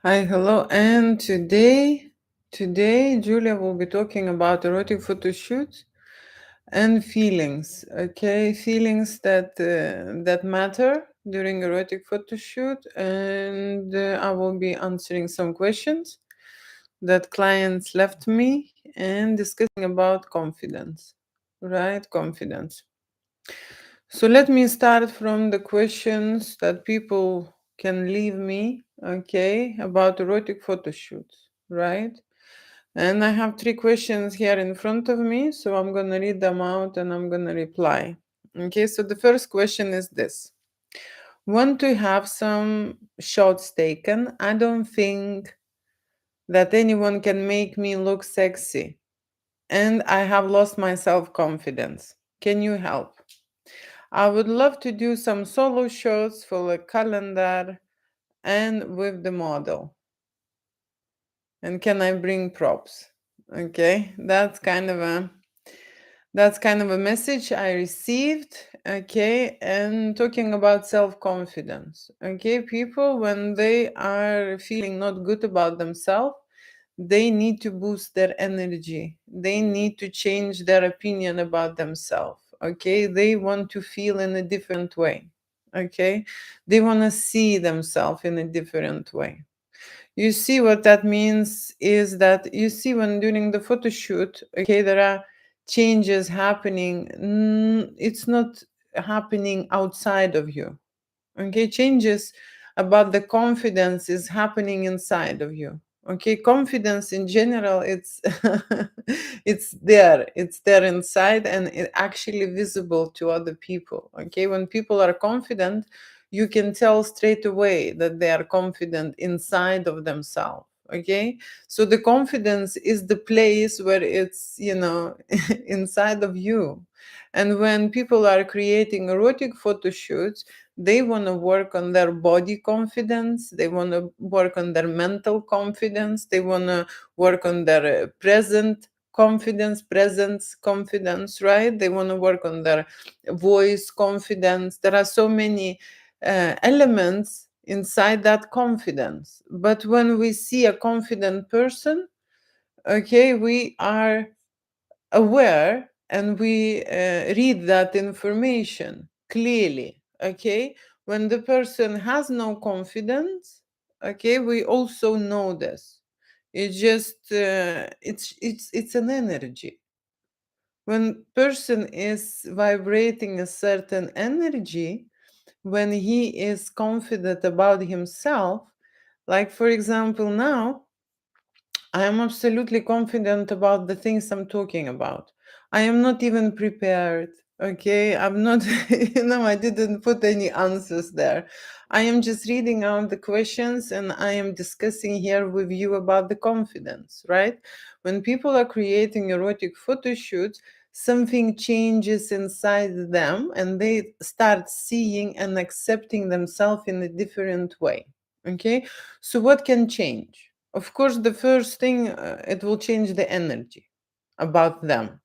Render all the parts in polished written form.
Hi, hello, and today Julia will be talking about erotic photo shoots and feelings. Okay, feelings that matter during erotic photo shoot, and I will be answering some questions that clients left me and discussing about confidence. Right, confidence. So let me start from the questions that people can leave me, okay, about erotic photo shoots, right? And I have three questions here in front of me, so I'm gonna read them out and I'm gonna reply. Okay, so the first question is this. Want to have some shots taken? I don't think that anyone can make me look sexy, and I have lost my self confidence. Can you help? I would love to do some solo shots for a calendar and with the model. And can I bring props? Okay, that's kind of a message I received. Okay, and talking about self-confidence. Okay, people when they are feeling not good about themselves, they need to boost their energy. They need to change their opinion about themselves. Okay, they want to feel in a different way. Okay, they want to see themselves in a different way. You see what that means is that you see when during the photo shoot, okay, there are changes happening. It's not happening outside of you. Okay, changes about the confidence is happening inside of you. Okay, confidence in general, it's it's there inside, and it actually visible to other people. Okay, when people are confident, you can tell straight away that they are confident inside of themselves. Okay, so the confidence is the place where it's inside of you. And when people are creating erotic photo shoots, they want to work on their body confidence, they want to work on their mental confidence, they want to work on their presence confidence, right? They want to work on their voice confidence. There are so many elements inside that confidence. But when we see a confident person, okay, we are aware and we read that information clearly. Okay, when the person has no confidence, okay, we also know this. It's just it's an energy. When person is vibrating a certain energy, when he is confident about himself, like for example now, I am absolutely confident about the things I'm talking about. I am not even prepared. Okay, I'm not, I didn't put any answers there. I am just reading out the questions and I am discussing here with you about the confidence, right? When people are creating erotic photo shoots, something changes inside them and they start seeing and accepting themselves in a different way. Okay, so what can change? Of course, the first thing, it will change the energy about them.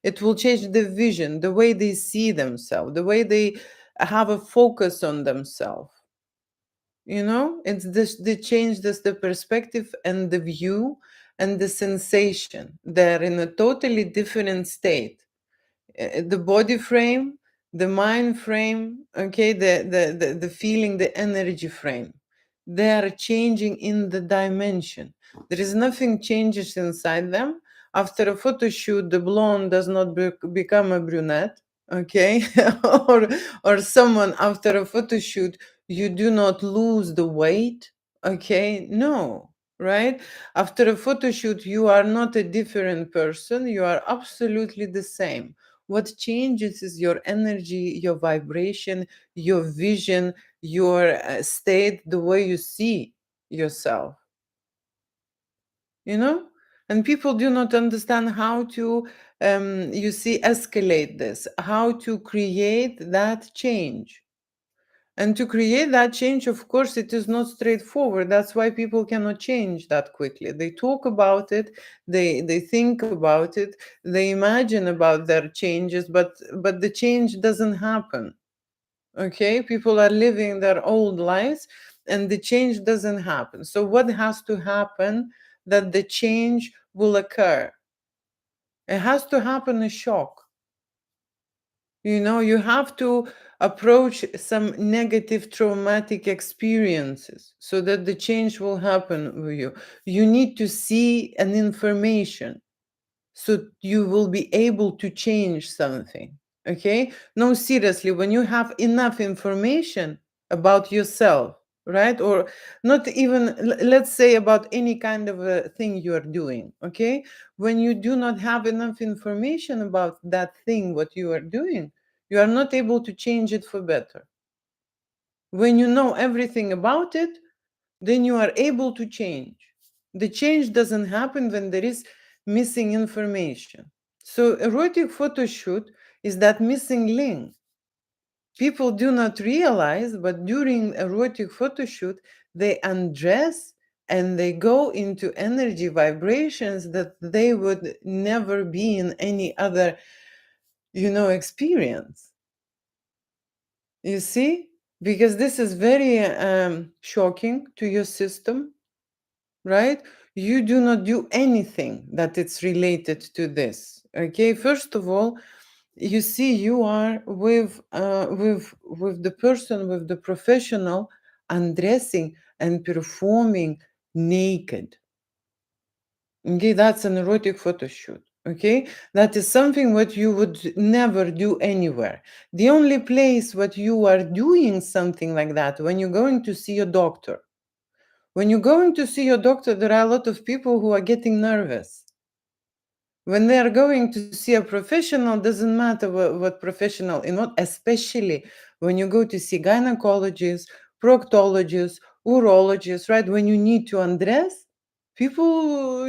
It will change the vision, the way they see themselves, the way they have a focus on themselves. It's this the change, this the perspective and the view and the sensation. They're in a totally different state. The body frame, the mind frame, okay, the feeling, the energy frame, they are changing in the dimension. There is nothing changes inside them. After a photo shoot, the blonde does not become a brunette, okay, or someone after a photo shoot, you do not lose the weight, okay, no, right? After a photo shoot, you are not a different person, you are absolutely the same. What changes is your energy, your vibration, your vision, your state, the way you see yourself, you know? And people do not understand how to, escalate this, how to create that change. And to create that change, of course, it is not straightforward. That's why people cannot change that quickly. They talk about it, they think about it, they imagine about their changes, but the change doesn't happen. Okay, people are living their old lives and the change doesn't happen. So what has to happen that the change will occur? It has to happen a shock. You have to approach some negative traumatic experiences so that the change will happen with you. You need to see an information so you will be able to change something. Okay? No, seriously, when you have enough information about yourself, right? Or not even, let's say, about any kind of a thing you are doing. Okay? When you do not have enough information about that thing, what you are doing, you are not able to change it for better. When you know everything about it, then you are able to change. The change doesn't happen when there is missing information. So, erotic photo shoot is that missing link. People do not realize, but during erotic photo shoot, they undress and they go into energy vibrations that they would never be in any other, experience. You see? Because this is very shocking to your system, right? You do not do anything that it's related to this. Okay, first of all, you see, you are with the person, with the professional, undressing and performing naked. Okay, that's an erotic photo shoot. Okay, that is something what you would never do anywhere. The only place what you are doing something like that when you're going to see a doctor. When you're going to see your doctor, there are a lot of people who are getting nervous. When they are going to see a professional, doesn't matter what professional, especially when you go to see gynecologists, proctologists, urologists, right? When you need to undress, people,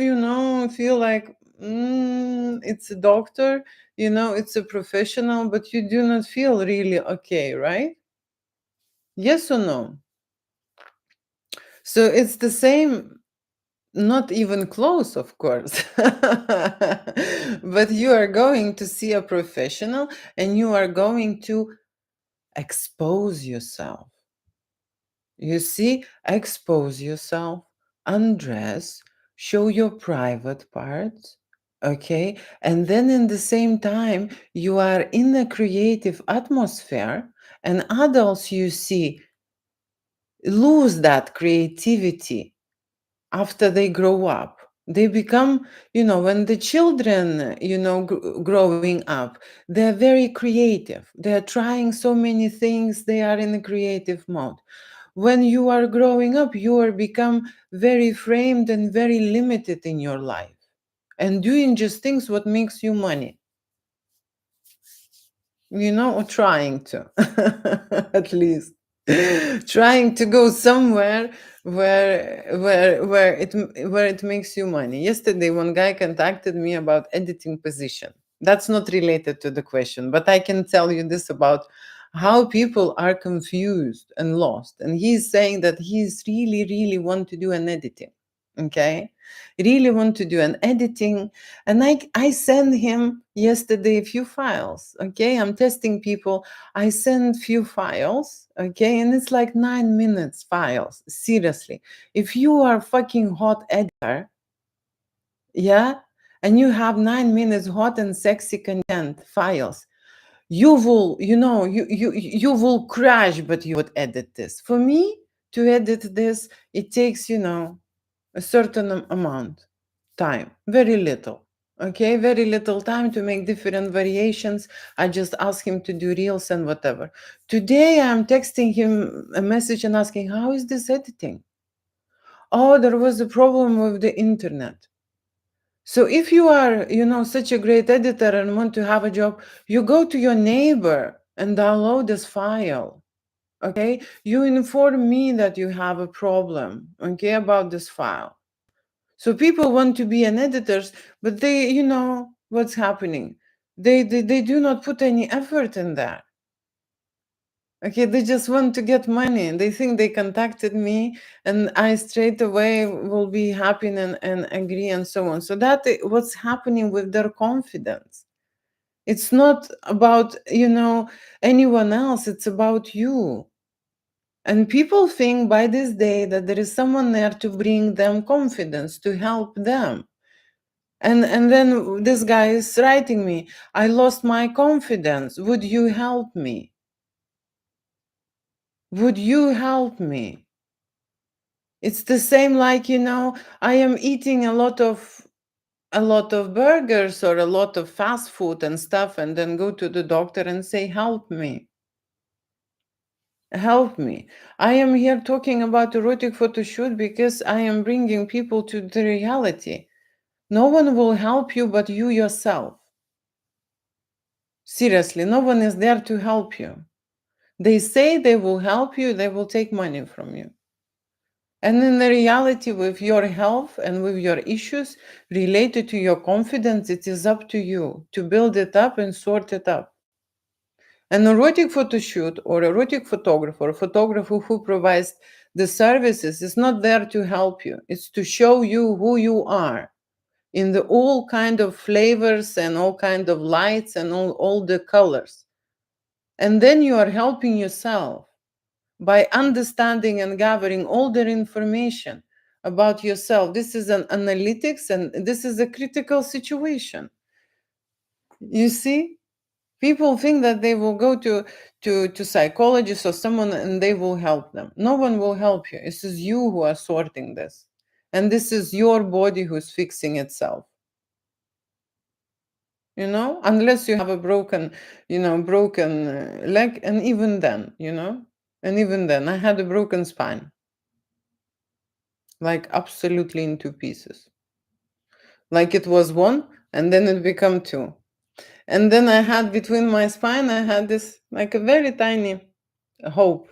feel like it's a doctor, it's a professional, but you do not feel really okay, right? Yes or no? So it's the same. Not even close, of course. But you are going to see a professional and you are going to expose yourself. You see, expose yourself, undress, show your private parts, okay? And then in the same time, you are in a creative atmosphere, and adults, you see, lose that creativity after they grow up. They become, when the children, growing up, they're very creative. They're trying so many things. They are in a creative mode. When you are growing up, you are become very framed and very limited in your life and doing just things what makes you money, or trying to, at least trying to go somewhere where it makes you money. Yesterday one guy contacted me about editing position. That's not related to the question, but I can tell you this about how people are confused and lost. And he's saying that he's really really want to do an editing. Okay, really want to do an editing. And I sent him yesterday a few files. Okay, I'm testing people. I send few files, okay, and it's like 9 minutes files. Seriously, if you are fucking hot editor, yeah, and you have 9 minutes hot and sexy content files, you will, you will crash, but you would edit this. For me to edit this, it takes, a certain amount time, very little. Okay, very little time to make different variations. I just ask him to do reels and whatever. Today I'm texting him a message and asking, how is this editing? Oh, there was a problem with the internet. So if you are, such a great editor and want to have a job, you go to your neighbor and download this file. Okay, you inform me that you have a problem, okay, about this file. So people want to be an editors, but they, what's happening? They do not put any effort in that. Okay, they just want to get money. And they think they contacted me and I straight away will be happy and agree and so on. So that what's happening with their confidence. It's not about, anyone else. It's about you. And people think by this day that there is someone there to bring them confidence, to help them. And then this guy is writing me, I lost my confidence. Would you help me? Would you help me? It's the same like, I am eating a lot of burgers or a lot of fast food and stuff, and then go to the doctor and say, help me. Help me. I am here talking about erotic photo shoot because I am bringing people to the reality. No one will help you but you yourself. Seriously, no one is there to help you. They say they will help you, they will take money from you. And in the reality, with your health and with your issues related to your confidence, it is up to you to build it up and sort it up. An erotic photo shoot or erotic photographer, a photographer who provides the services, is not there to help you. It's to show you who you are in the all kind of flavors and all kind of lights and all the colors. And then you are helping yourself by understanding and gathering all the information about yourself. This is an analytics and this is a critical situation. You see? People think that they will go to psychologists or someone and they will help them. No one will help you. This is you who are sorting this. And this is your body who's fixing itself. Unless you have a broken leg, and even then, I had a broken spine, like absolutely in two pieces. Like it was one, and then it became two. And then I had between my spine, I had this like a very tiny hope.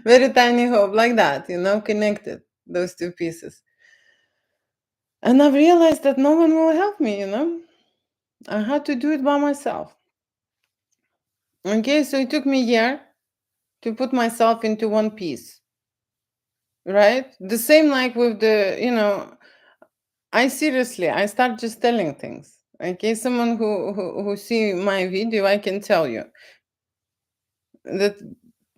Very tiny hope, like that, connected, those two pieces. And I've realized that no one will help me, I had to do it by myself. Okay, so it took me a year to put myself into one piece, right? The same like with I start just telling things. Okay, someone who see my video, I can tell you that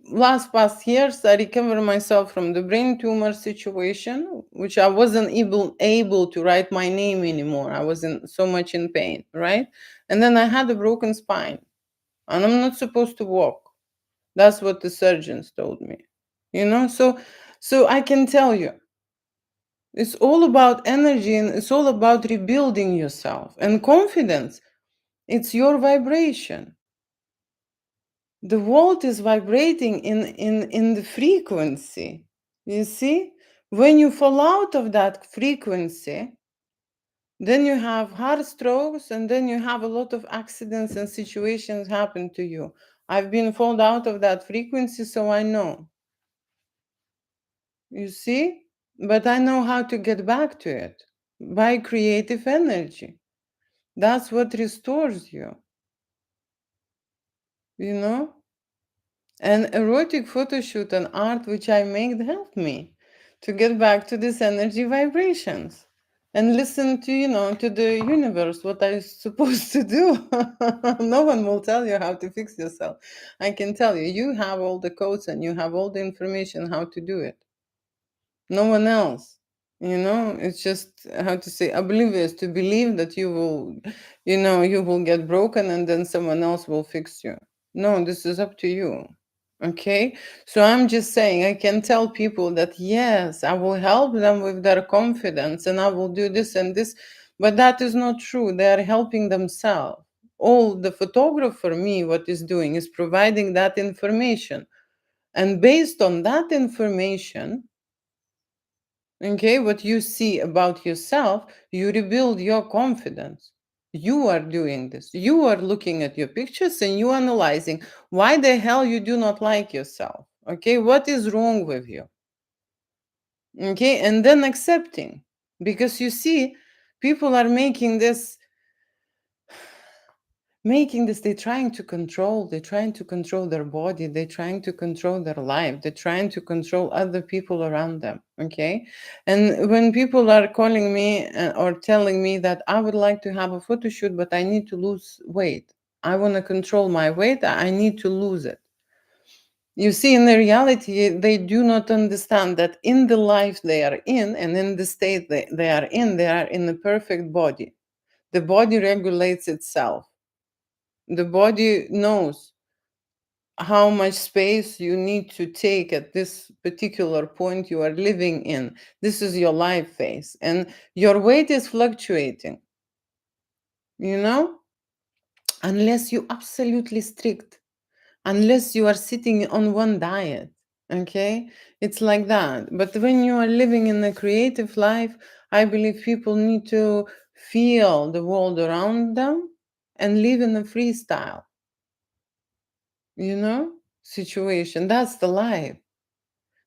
last past years I recovered myself from the brain tumor situation, which I wasn't able to write my name anymore. I wasn't so much in pain, right? And then I had a broken spine, and I'm not supposed to walk. That's what the surgeons told me. So I can tell you, it's all about energy and it's all about rebuilding yourself. And confidence, it's your vibration. The world is vibrating in the frequency. You see? When you fall out of that frequency, then you have heart strokes, and then you have a lot of accidents and situations happen to you. I've been fall out of that frequency, so I know. You see? But I know how to get back to it by creative energy. That's what restores you, you know? And erotic photo shoot and art which I make help me to get back to this energy vibrations and listen to the universe, what I'm supposed to do. No one will tell you how to fix yourself. I can tell you, you have all the codes and you have all the information how to do it. No one else. It's just how to say oblivious to believe that you will get broken and then someone else will fix you. No, this is up to you. Okay, so I'm just saying I can tell people that yes, I will help them with their confidence and I will do this and this, but that is not true. They are helping themselves. All the photographer, me, what is doing is providing that information, and based on that information, okay, what you see about yourself, you rebuild your confidence. You are doing this. You are looking at your pictures and you analyzing why the hell you do not like yourself. Okay, what is wrong with you? Okay, and then accepting. Because you see, people are they're trying to control their body, they're trying to control their life, they're trying to control other people around them. Okay, and when people are calling me or telling me that I would like to have a photo shoot but I need to lose weight, I want to control my weight, I need to lose it. You see, in the reality, they do not understand that in the life they are in and in the state they are in the perfect body. The body regulates itself. The body knows how much space you need to take at this particular point you are living in. This is your life phase, and your weight is fluctuating, you know, unless you absolutely strict, unless you are sitting on one diet. Okay, it's like that. But when you are living in a creative life, I believe people need to feel the world around them and live in a freestyle, you know, situation. That's the life.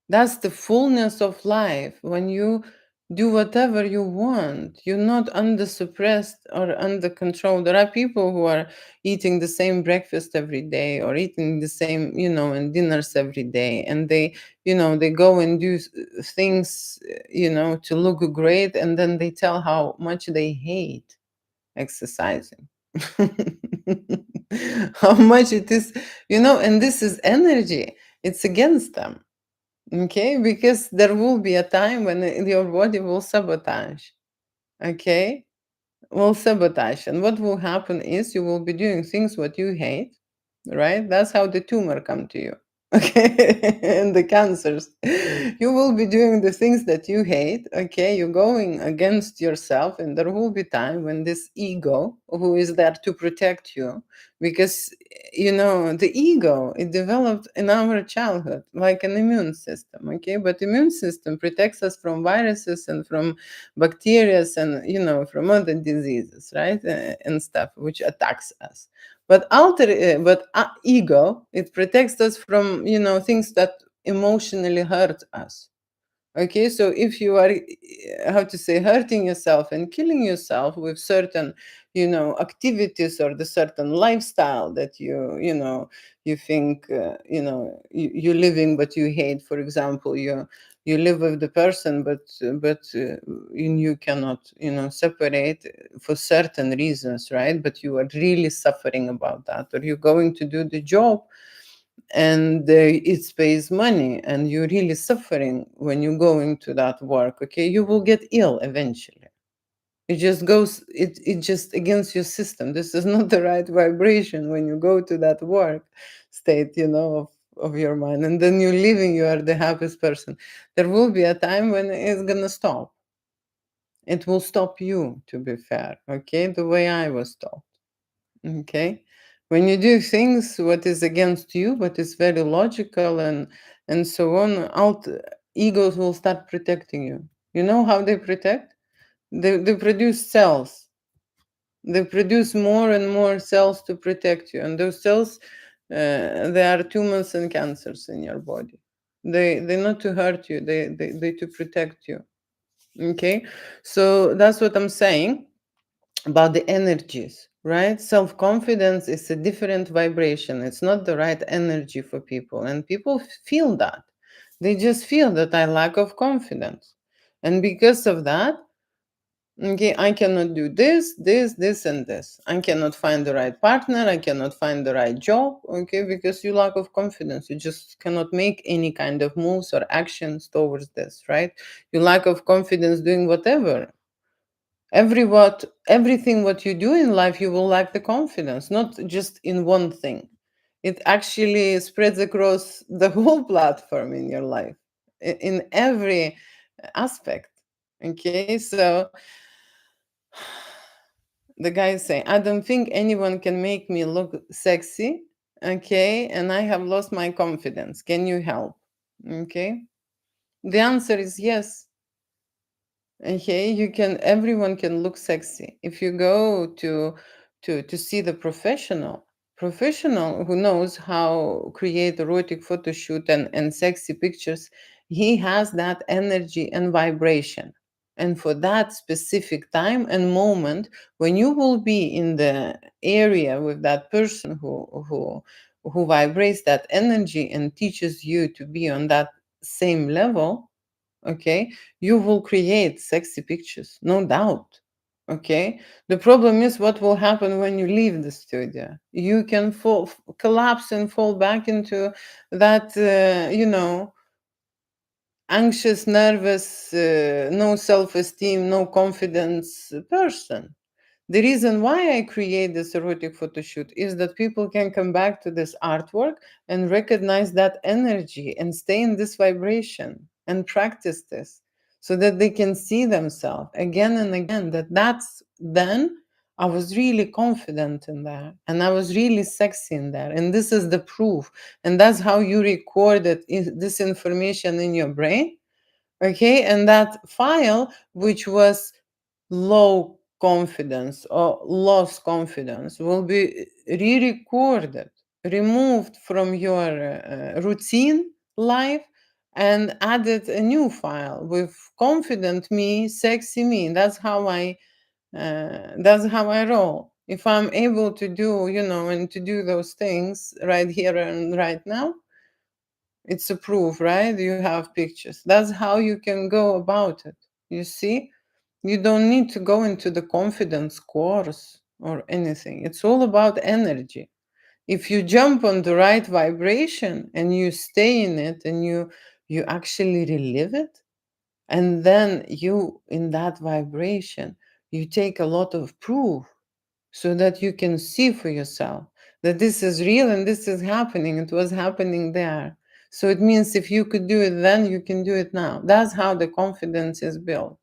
That's the fullness of life. When you do whatever you want, you're not under suppressed or under control. There are people who are eating the same breakfast every day or eating the same, you know, and dinners every day. And they, you know, they go and do things, you know, to look great. And then they tell how much they hate exercising. How much it is, you know, and this is energy. It's against them. Okay, because there will be a time when your body will sabotage. Okay, will sabotage, and what will happen is you will be doing things what you hate, right? That's how the tumor come to you. Okay, and the cancers. You will be doing the things that you hate. Okay, you're going against yourself, and there will be time when this ego, who is there to protect you, because you know the ego it developed in our childhood like an immune system. Okay, but immune system protects us from viruses and from bacteria and you know from other diseases, right, and stuff which attacks us. But ego it protects us from you know things that emotionally hurt us. Okay, so if you are how to say hurting yourself and killing yourself with certain you know activities or the certain lifestyle that you know you think you know you're living but you hate. For example, you live with the person but you cannot you know separate for certain reasons, right? But you are really suffering about that, or you're going to do the job and it pays money and you're really suffering when you go into that work. Okay, you will get ill eventually. It just goes it just against your system. This is not the right vibration when you go to that work state, you know, of your mind, and then you're leaving, you are the happiest person. There will be a time when it's gonna stop. It will stop you, to be fair. Okay, the way I was taught. Okay, when you do things what is against you but is very logical and so on, egos will start protecting you. You know how they protect? They produce cells. They produce more and more cells to protect you, and those cells they are tumors and cancers in your body. They're not to hurt you, they to protect you. Okay, so that's what I'm saying about the energies, right? Self confidence is a different vibration. It's not the right energy for people. And people feel that. They just feel that I lack of confidence. And because of that, okay, I cannot do this, and this. I cannot find the right partner. I cannot find the right job. Okay, because you lack of confidence. You just cannot make any kind of moves or actions towards this, right? You lack of confidence doing whatever everything what you do in life, you will lack the confidence, not just in one thing. It actually spreads across the whole platform in your life, in every aspect. Okay, so the guy is saying, I don't think anyone can make me look sexy. Okay, and I have lost my confidence, can you help? Okay, the answer is yes. Okay, you can, everyone can look sexy if you go to see the professional who knows how create erotic photo shoot and sexy pictures. He has that energy and vibration, and for that specific time and moment when you will be in the area with that person who vibrates that energy and teaches you to be on that same level. Okay, you will create sexy pictures, no doubt. Okay, the problem is what will happen when you leave the studio. You can collapse and fall back into that, anxious, nervous, no self esteem, no confidence person. The reason why I create this erotic photo shoot is that people can come back to this artwork and recognize that energy and stay in this vibration and practice this so that they can see themselves again and again. That's then I was really confident in there and I was really sexy in there. And this is the proof. And that's how you recorded this information in your brain. Okay. And that file, which was low confidence or lost confidence, will be re-recorded, removed from your routine life, and added a new file with confident me, sexy me. That's how I roll. If I'm able to do, and to do those things right here and right now, it's a proof, right? You have pictures. That's how you can go about it. You see? You don't need to go into the confidence course or anything. It's all about energy. If you jump on the right vibration and you stay in it and you actually relive it, and then you in that vibration, you take a lot of proof so that you can see for yourself that this is real and this is happening. It was happening there. So it means if you could do it then, you can do it now. That's how the confidence is built.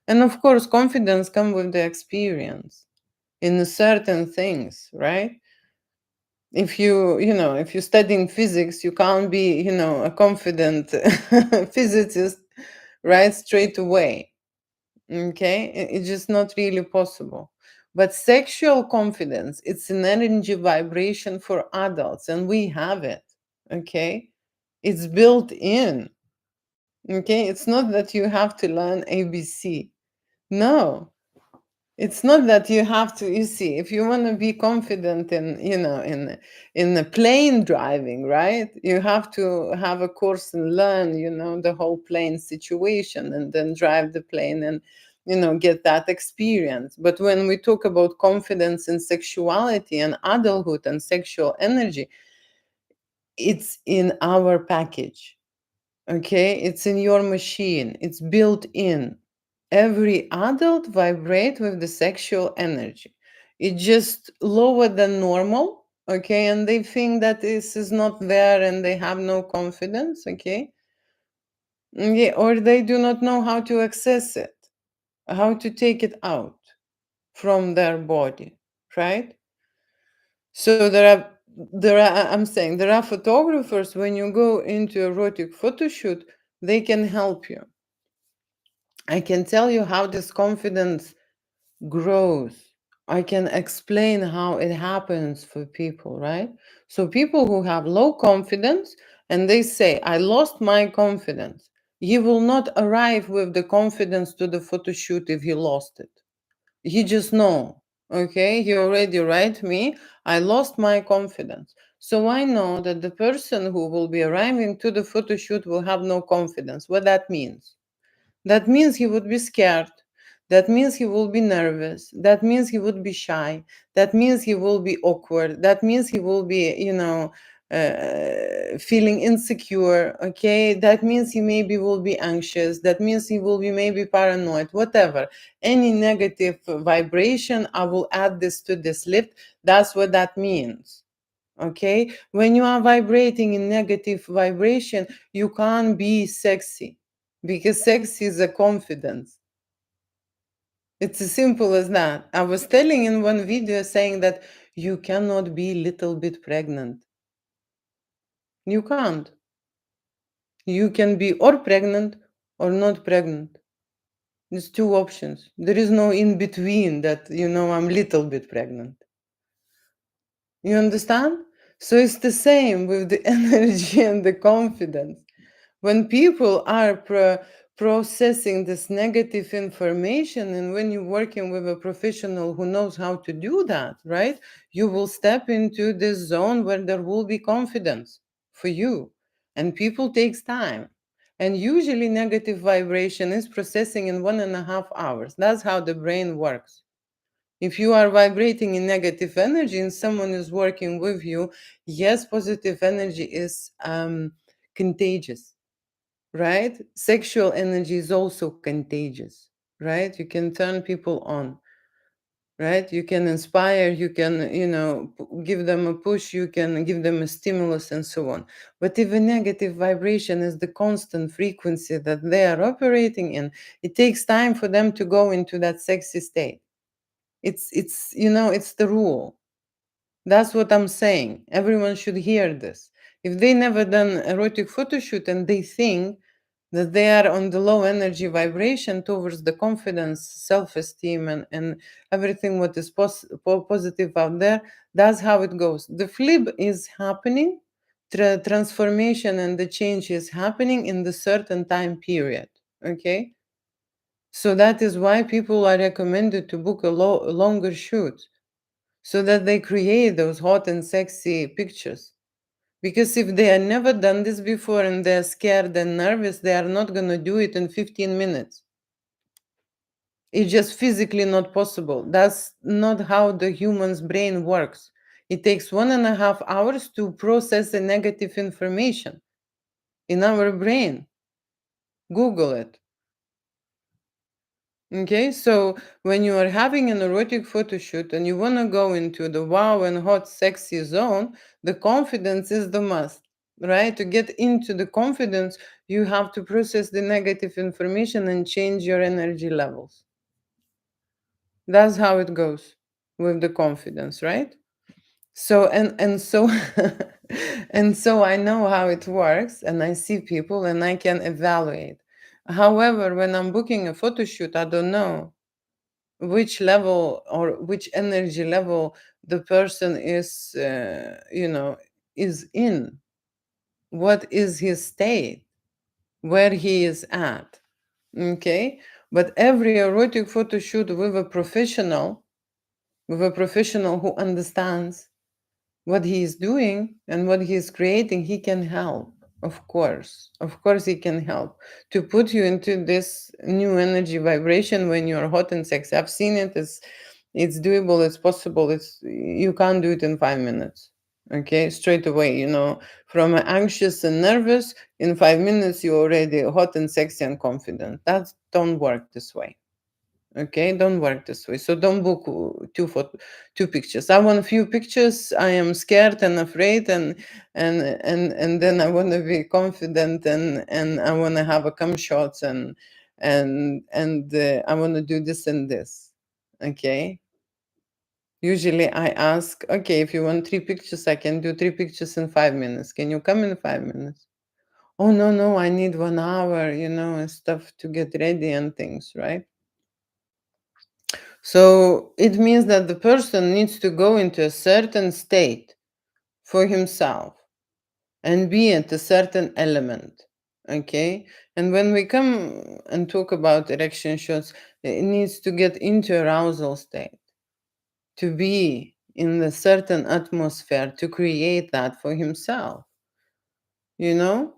And of course, confidence comes with the experience in certain things, right? If you're studying physics, you can't be, a confident physicist, right, straight away. Okay, it's just not really possible. But sexual confidence, it's an energy vibration for adults, and we have it. Okay, it's built in. Okay, it's not that you have to learn ABC. No, it's not that you have to. You see, if you want to be confident in the plane driving, right, you have to have a course and learn, the whole plane situation, and then drive the plane and get that experience. But when we talk about confidence in sexuality and adulthood and sexual energy, it's in our package. Okay, it's in your machine, it's built in. Every adult vibrate with the sexual energy. It's just lower than normal, okay, and they think that this is not there and they have no confidence, okay. Yeah, or they do not know how to access it, how to take it out from their body, right? So I'm saying there are photographers, when you go into erotic photo shoot, they can help you. I can tell you how this confidence grows. I can explain how it happens for people, right? So people who have low confidence and they say, I lost my confidence. You will not arrive with the confidence to the photo shoot if you lost it. You just know. Okay, you already write me, I lost my confidence. So I know that the person who will be arriving to the photo shoot will have no confidence. What that means? That means he would be scared. That means he will be nervous. That means he would be shy. That means he will be awkward. That means he will be, feeling insecure. Okay. That means he maybe will be anxious. That means he will be maybe paranoid, whatever. Any negative vibration, I will add this to this lift. That's what that means. Okay. When you are vibrating in negative vibration, you can't be sexy because sex is a confidence. It's as simple as that. I was telling in one video saying that you cannot be little bit pregnant. You can't. You can be or pregnant or not pregnant. There's two options. There is no in between that, I'm little bit pregnant. You understand? So it's the same with the energy and the confidence. When people are processing this negative information, and when you're working with a professional who knows how to do that, right, you will step into this zone where there will be confidence for you. And people takes time. And usually, negative vibration is processing in 1.5 hours. That's how the brain works. If you are vibrating in negative energy and someone is working with you, yes, positive energy is contagious, right? Sexual energy is also contagious, right? You can turn people on, right? You can inspire, you can, give them a push, you can give them a stimulus, and so on. But if a negative vibration is the constant frequency that they are operating in, it takes time for them to go into that sexy state. It's the rule. That's what I'm saying. Everyone should hear this. If they never done erotic photo shoot and they think that they are on the low energy vibration towards the confidence, self-esteem, and everything what is positive out there, that's how it goes. The flip is happening, transformation and the change is happening in the certain time period. Okay, so that is why people are recommended to book a longer shoot, so that they create those hot and sexy pictures. Because if they have never done this before and they're scared and nervous, they are not going to do it in 15 minutes. It's just physically not possible. That's not how the human's brain works. It takes 1.5 hours to process the negative information in our brain. Google it. Okay, so when you are having an erotic photo shoot and you want to go into the wow and hot, sexy zone, the confidence is the must, right? To get into the confidence, you have to process the negative information and change your energy levels. That's how it goes with the confidence, right? So and so and so I know how it works and I see people and I can evaluate. However, when I'm booking a photo shoot, I don't know which level or which energy level the person is in, what is his state, where he is at. Okay, but every erotic photo shoot with a professional who understands what he is doing and what he is creating, he can help. Of course he can help to put you into this new energy vibration when you're hot and sexy. I've seen it. It's doable, it's possible. You can't do it in 5 minutes. Okay, straight away, from anxious and nervous, in 5 minutes you're already hot and sexy and confident. That don't work this way. Okay, don't work this way. So don't book two pictures. I want a few pictures. I am scared and afraid, and then I want to be confident, and I want to have a cum shots, and I want to do this and this. Okay. Usually I ask, okay, if you want 3 pictures, I can do 3 pictures in 5 minutes. Can you come in 5 minutes? Oh no, no, I need 1 hour, and stuff to get ready and things, right? So it means that the person needs to go into a certain state for himself and be at a certain element. Okay. And when we come and talk about erection shots, it needs to get into arousal state, to be in a certain atmosphere, to create that for himself, you know?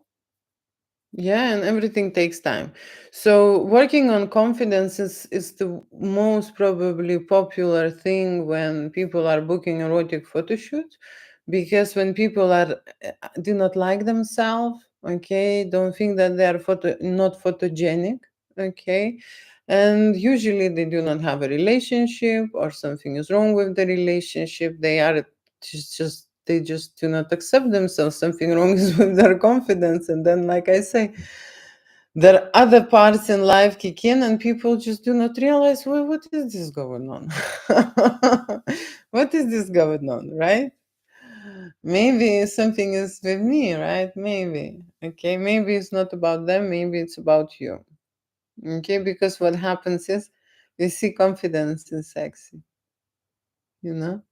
Yeah, and everything takes time. So working on confidence is the most probably popular thing when people are booking erotic photo shoots, because when people do not like themselves, okay, don't think that they are not photogenic, okay, and usually they do not have a relationship or something is wrong with the relationship. They just do not accept themselves. Something wrong is with their confidence. And then, like I say, there are other parts in life kick in, and people just do not realize, well, what is this going on? What is this going on, right? Maybe something is with me, right? Maybe. Okay, maybe it's not about them, maybe it's about you. Okay, because what happens is you see confidence is sexy, you know?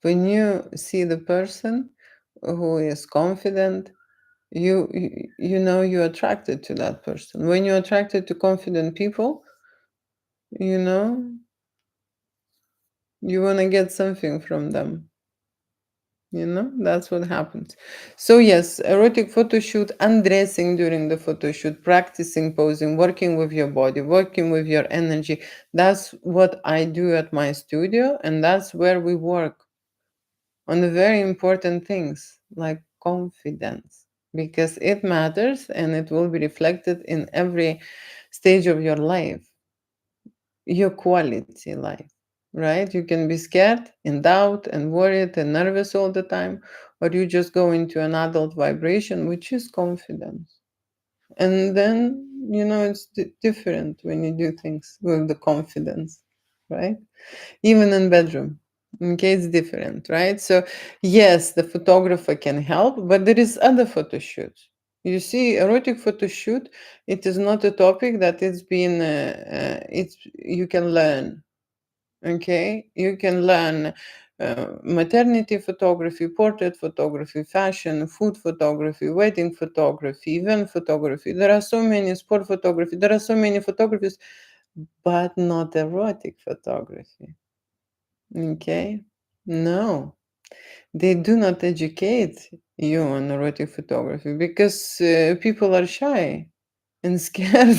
When you see the person who is confident, you're attracted to that person. When you're attracted to confident people, you know, you want to get something from them. That's what happens. So yes, erotic photo shoot, undressing during the photo shoot, practicing posing, working with your body, working with your energy. That's what I do at my studio, and that's where we work on the very important things like confidence, because it matters and it will be reflected in every stage of your life, your quality life, right? You can be scared, in doubt, and worried and nervous all the time, or you just go into an adult vibration, which is confidence. And then, it's different when you do things with the confidence, right? Even in bedroom. Okay, it's different, right? So yes, the photographer can help, but there is other photo shoots. You see, erotic photo shoot, it is not a topic that is being it's you can learn. Okay, you can learn maternity photography, portrait photography, fashion, food photography, wedding photography, event photography. There are so many, sport photography, there are so many photographies, but not erotic photography. Okay? No, they do not educate you on erotic photography because people are shy and scared.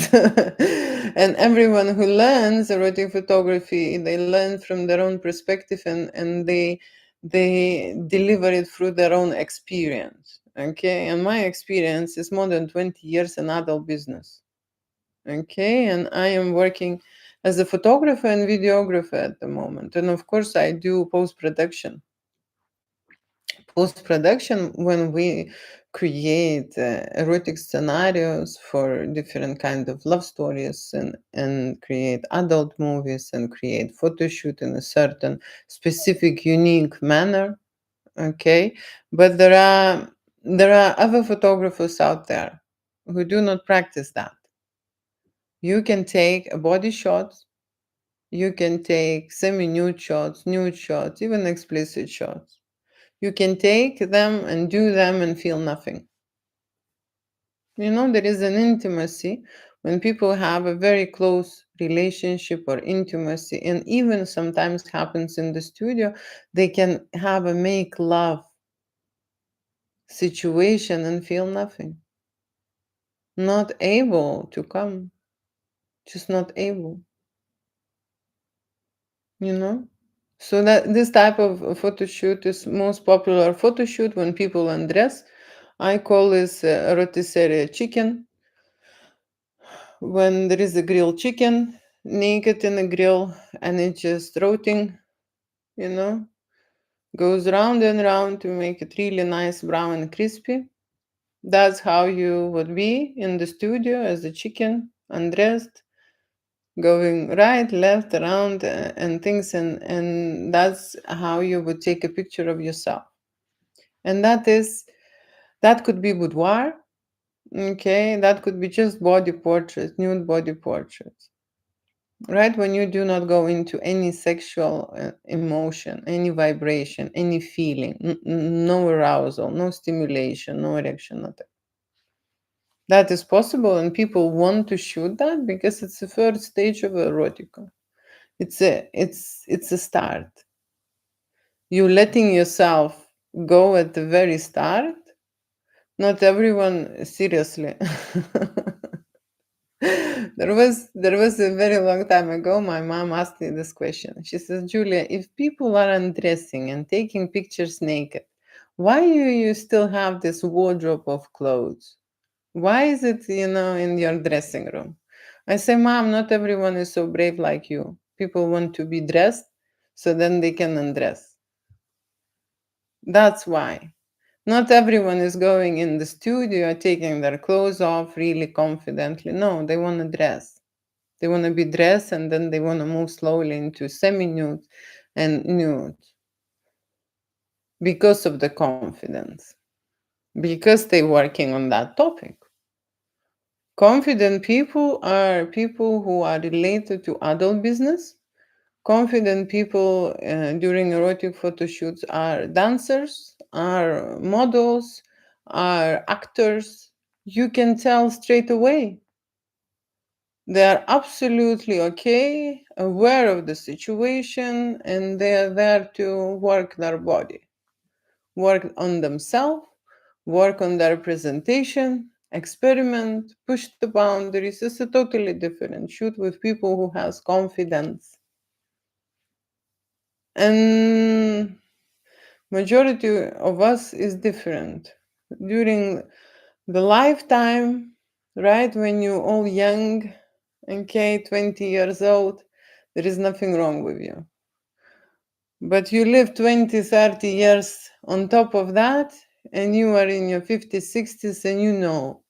And everyone who learns erotic photography, they learn from their own perspective, and they deliver it through their own experience. Okay? And my experience is more than 20 years in adult business. Okay, and I am working as a photographer and videographer at the moment. And of course, I do post production. Post production, when we create erotic scenarios for different kind of love stories, and create adult movies and create photo shoot in a certain specific unique manner. Okay, but there are other photographers out there who do not practice that. You can take a body shot, you can take semi-nude shots, nude shots, even explicit shots. You can take them and do them and feel nothing. There is an intimacy when people have a very close relationship or intimacy, and even sometimes happens in the studio, they can have a make love situation and feel nothing. Not able to come, just not able. you know so that this type of photo shoot is most popular photo shoot when people undress. I call this rotisserie chicken, when there is a grilled chicken naked in a grill, and it's just roasting, you know goes round and round to make it really nice, brown and crispy. That's how you would be in the studio as a chicken, undressed, going right, left, around, and things, and that's how you would take a picture of yourself. And that could be boudoir. Okay, that could be just body portraits, nude body portraits, right? When you do not go into any sexual emotion, any vibration, any feeling, no arousal, no stimulation, no erection, nothing. That is possible, and people want to shoot that because it's the first stage of erotica. It's a start. You letting yourself go at the very start. Not everyone, seriously. There was a very long time ago, my mom asked me this question. She says, Julia, if people are undressing and taking pictures naked, why do you still have this wardrobe of clothes? Why is it, in your dressing room? I say, Mom, not everyone is so brave like you. People want to be dressed so then they can undress. That's why. Not everyone is going in the studio, taking their clothes off really confidently. No, they want to dress. They want to be dressed, and then they want to move slowly into semi nude and nude because of the confidence, because they're working on that topic. Confident people are people who are related to adult business. Confident people during erotic photo shoots are dancers, are models, are actors. You can tell straight away. They are absolutely okay, aware of the situation, and they are there to work their body. work on themselves, work on their presentation, experiment, push the boundaries. It's a totally different. Shoot with people who has confidence. And majority of us is different. During the lifetime, right, when you're all young, okay, 20 years old, there is nothing wrong with you. But you live 20, 30 years on top of that, and you are in your 50s, 60s, and you know,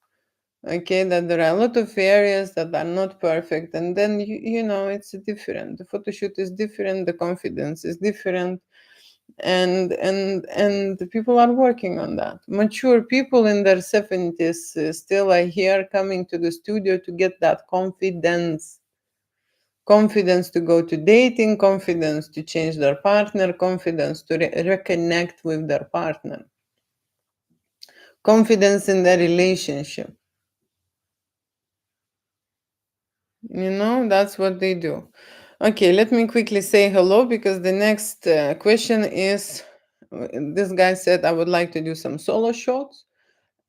okay, that there are a lot of areas that are not perfect. And then, you know, it's different. The photo shoot is different, the confidence is different. And the people are working on that. Mature people in their 70s still are here coming to the studio to get that confidence to go to dating, confidence to change their partner, confidence to reconnect with their partner, confidence in their relationship. You know, that's what they do. Okay, let me quickly say hello because the next question is this guy said, I would like to do some solo shots.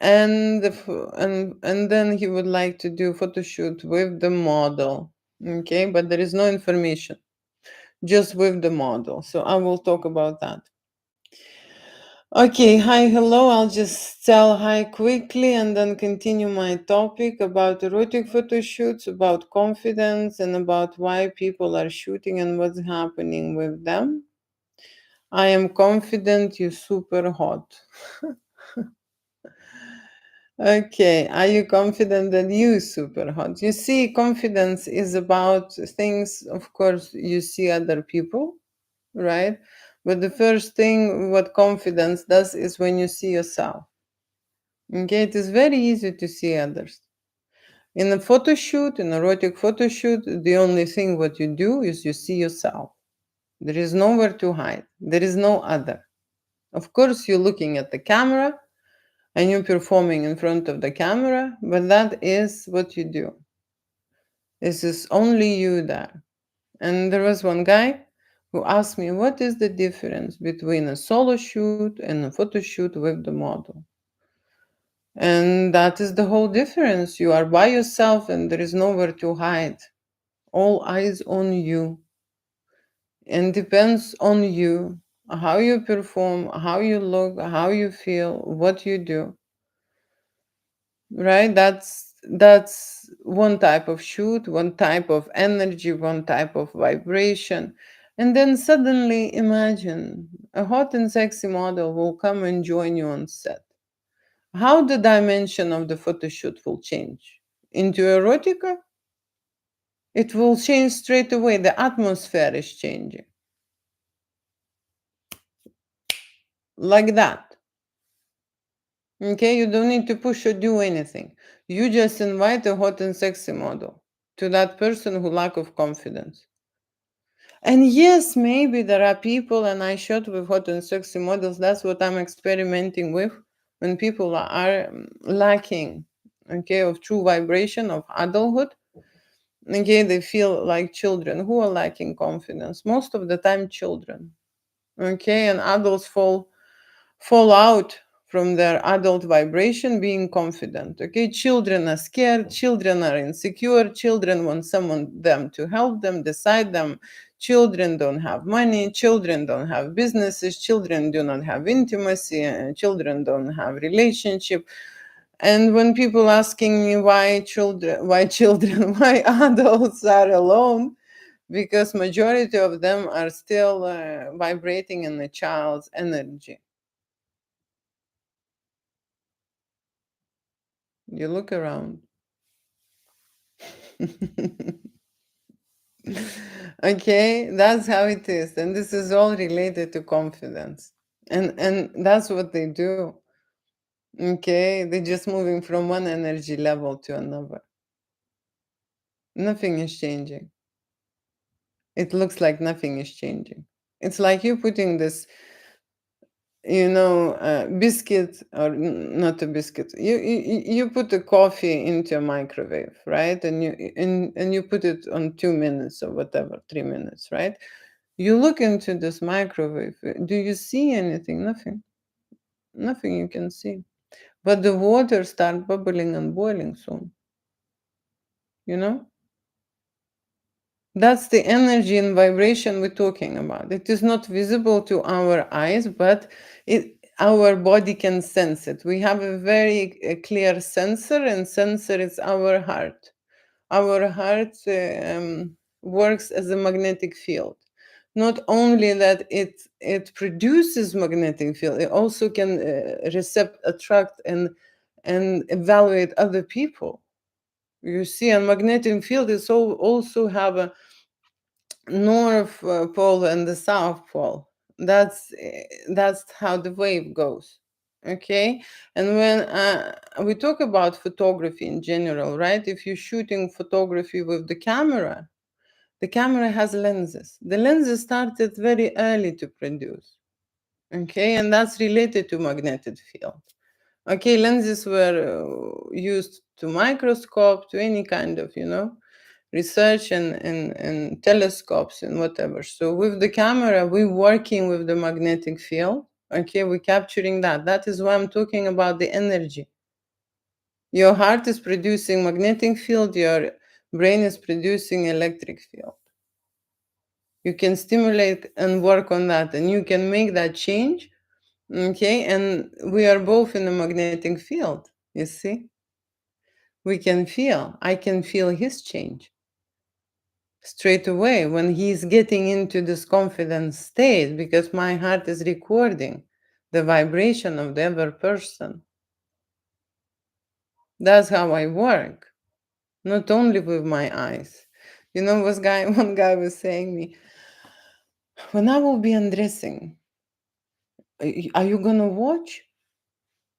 And then he would like to do photo shoot with the model. Okay, but there is no information, just with the model. So I will talk about that. Okay, hi, hello. I'll just tell hi quickly and then continue my topic about erotic photo shoots, about confidence, and about why people are shooting and what's happening with them. I am confident you're super hot. Okay, are you confident that you super hot? You see, confidence is about things, of course, you see other people, right? But the first thing what confidence does is when you see yourself. Okay, it is very easy to see others. In a photo shoot, an erotic photo shoot, the only thing what you do is you see yourself. There is nowhere to hide. There is no other. Of course, you're looking at the camera and you're performing in front of the camera, but that is what you do. This is only you there. And there was one guy who asked me, what is the difference between a solo shoot and a photo shoot with the model? And that is the whole difference. You are by yourself and there is nowhere to hide. All eyes on you. And depends on you, how you perform, how you look, how you feel, what you do. Right? That's one type of shoot, one type of energy, one type of vibration. And then suddenly imagine a hot and sexy model will come and join you on set. How the dimension of the photo shoot will change? Into erotica? It will change straight away. The atmosphere is changing. Like that. Okay, you don't need to push or do anything. You just invite a hot and sexy model to that person who lack of confidence. And yes, maybe there are people, and I shot with hot and sexy models. That's what I'm experimenting with. When people are lacking, okay, of true vibration of adulthood, okay, they feel like children who are lacking confidence. Most of the time, children, okay, and adults fall out from their adult vibration being confident. Okay, children are scared, children are insecure, children want someone them to help them, decide them. Children don't have money, children don't have businesses, children do not have intimacy, and children don't have relationship. And when people asking me why children, why adults are alone, because majority of them are still vibrating in the child's energy. You look around. Okay, that's how it is. And this is all related to confidence. And that's what they do. Okay, they're just moving from one energy level to another. Nothing is changing. It looks like nothing is changing. It's like you putting this, biscuit or not a biscuit. You put the coffee into a microwave, right? And you put it on 2 minutes or whatever, 3 minutes, right? You look into this microwave. Do you see anything? Nothing. Nothing you can see. But the water start bubbling and boiling soon, you know? That's the energy and vibration we're talking about. It is not visible to our eyes, but our body can sense it. We have a very clear sensor, and sensor is our heart. Our heart works as a magnetic field. Not only that it produces magnetic field, it also can attract, and evaluate other people. You see, a magnetic field is also have a north pole and the south pole. That's how the wave goes. Okay, and when we talk about photography in general, right? If you're shooting photography with the camera has lenses. The lenses started very early to produce. Okay, and that's related to magnetic field. Okay, lenses were used to microscope, to any kind of, research, and telescopes and whatever. So with the camera, we're working with the magnetic field. Okay, we're capturing that. That is why I'm talking about the energy. Your heart is producing magnetic field, your brain is producing electric field. You can stimulate and work on that, and you can make that change. Okay, and we are both in a magnetic field, you see. We can feel, I can feel his change straight away when he's getting into this confident state, because my heart is recording the vibration of the other person. That's how I work, not only with my eyes. One guy was saying me, when I will be undressing, are you gonna watch?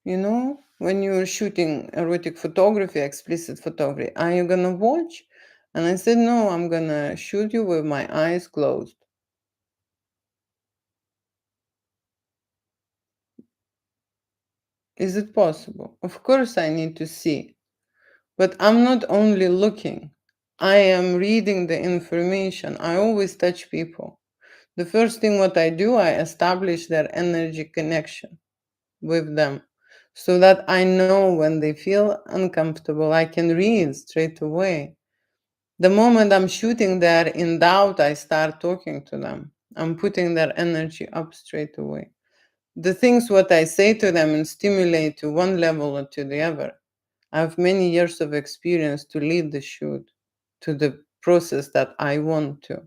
When you're shooting erotic photography, explicit photography, are you gonna watch? And I said, no, I'm gonna shoot you with my eyes closed. Is it possible? Of course, I need to see. But I'm not only looking, I am reading the information. I always touch people. The first thing what I do, I establish their energy connection with them, so that I know when they feel uncomfortable, I can read straight away. The moment I'm shooting there in doubt, I start talking to them. I'm putting their energy up straight away. The things what I say to them and stimulate to one level or to the other. I have many years of experience to lead the shoot to the process that I want to.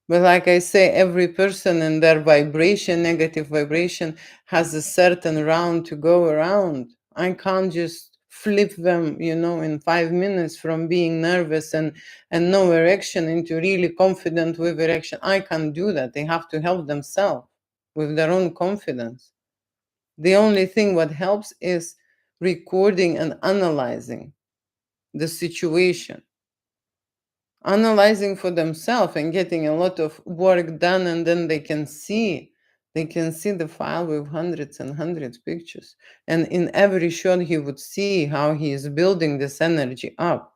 But like I say, every person and their vibration, negative vibration, has a certain round to go around. I can't just flip them, in 5 minutes from being nervous and no erection into really confident with erection. I can't do that. They have to help themselves with their own confidence. The only thing what helps is recording and analyzing the situation, analyzing for themselves and getting a lot of work done, and then they can see the file with hundreds and hundreds pictures, and in every shot he would see how he is building this energy up.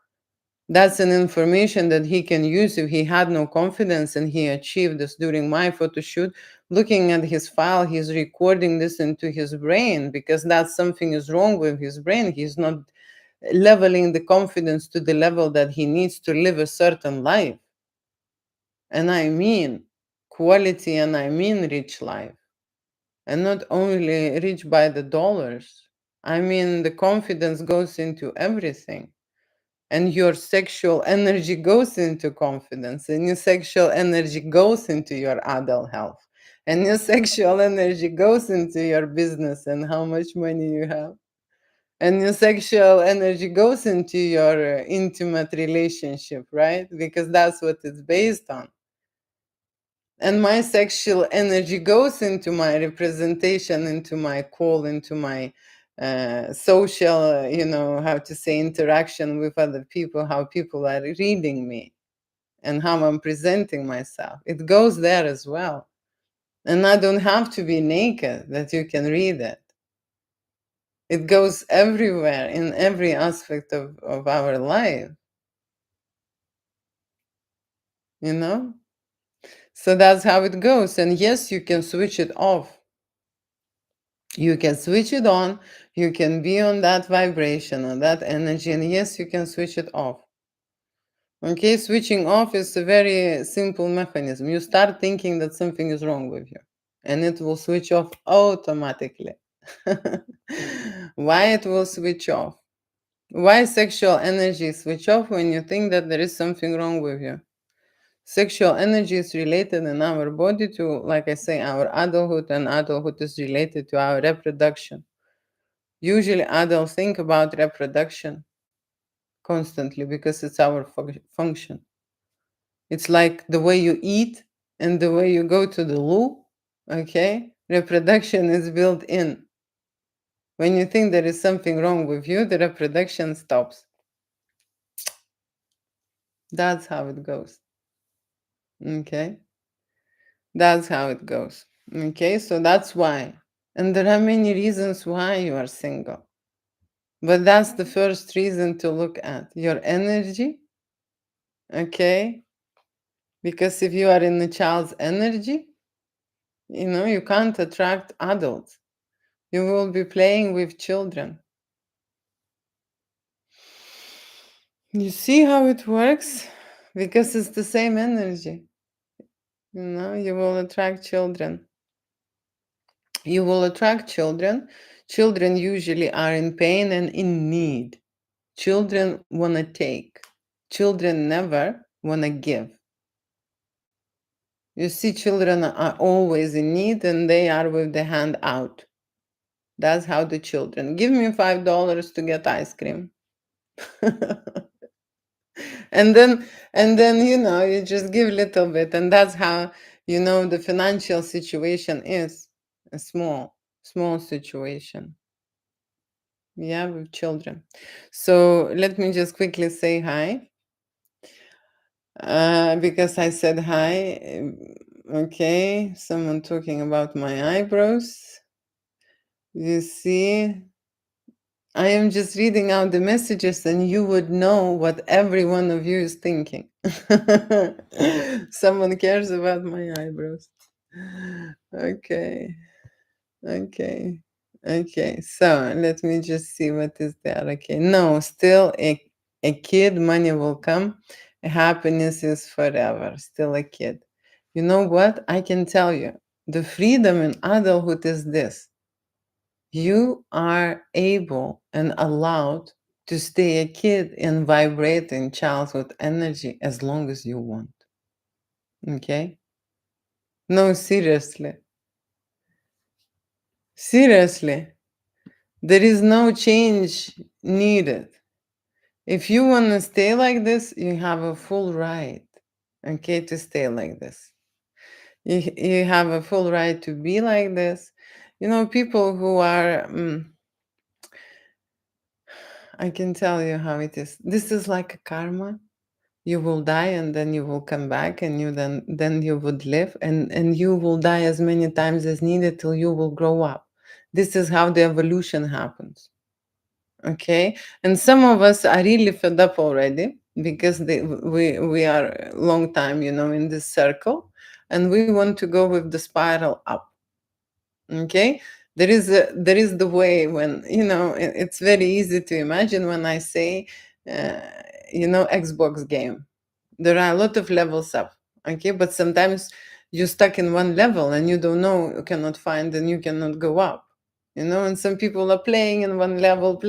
That's an information that he can use if he had no confidence and he achieved this during my photo shoot. Looking at his file, he's recording this into his brain, because that's something is wrong with his brain. He's not leveling the confidence to the level that he needs to live a certain life. And I mean quality, and I mean rich life. And not only rich by the dollars. I mean, the confidence goes into everything. And your sexual energy goes into confidence, and your sexual energy goes into your adult health, and your sexual energy goes into your business and how much money you have. And your sexual energy goes into your intimate relationship, right? Because that's what it's based on. And my sexual energy goes into my representation, into my call, into my social, how to say, interaction with other people, how people are reading me, and how I'm presenting myself. It goes there as well. And I don't have to be naked that you can read it. It goes everywhere in every aspect of our life, you know? So that's how it goes. And yes, you can switch it off. You can switch it on, you can be on that vibration, on that energy, and yes, you can switch it off. Okay, switching off is a very simple mechanism. You start thinking that something is wrong with you, and it will switch off automatically. Why it will switch off? Why sexual energy switch off when you think that there is something wrong with you? Sexual energy is related in our body to, like I say, our adulthood, and adulthood is related to our reproduction. Usually, adults think about reproduction constantly because it's our function. It's like the way you eat and the way you go to the loo, okay? Reproduction is built in. When you think there is something wrong with you, the reproduction stops. That's how it goes, okay? That's how it goes, okay? So that's why. And there are many reasons why you are single. But that's the first reason to look at your energy, okay? Because if you are in a child's energy, you can't attract adults. You will be playing with children. You see how it works? Because it's the same energy. You will attract children. You will attract children. Children usually are in pain and in need. Children want to take. Children never want to give. You see, children are always in need and they are with the hand out. That's how the children give me $5 to get ice cream. and then you just give a little bit, and that's how the financial situation is a small situation, yeah, with children. So let me just quickly say hi, because I said hi. Okay, someone talking about my eyebrows. You see, I am just reading out the messages and you would know what every one of you is thinking. Someone cares about my eyebrows. Okay. Okay. Okay. So let me just see what is there. Okay. No, still a kid, money will come. Happiness is forever. Still a kid. You know what? I can tell you the freedom in adulthood is this: you are able and allowed to stay a kid and vibrate in childhood energy as long as you want. Okay? No, seriously. Seriously. There is no change needed. If you want to stay like this, you have a full right, okay, to stay like this. You have a full right to be like this. People who are I can tell you how it is. This is like a karma. You will die and then you will come back, and then you would live, and you will die as many times as needed till you will grow up. This is how the evolution happens. Okay? And some of us are really fed up already because we are a long time, in this circle, and we want to go with the spiral up. Okay, there is the way when it's very easy to imagine when I say uh, Xbox game. There are a lot of levels up. Okay, but sometimes you're stuck in one level and you don't know, you cannot find, and you cannot go up. And some people are playing in one level,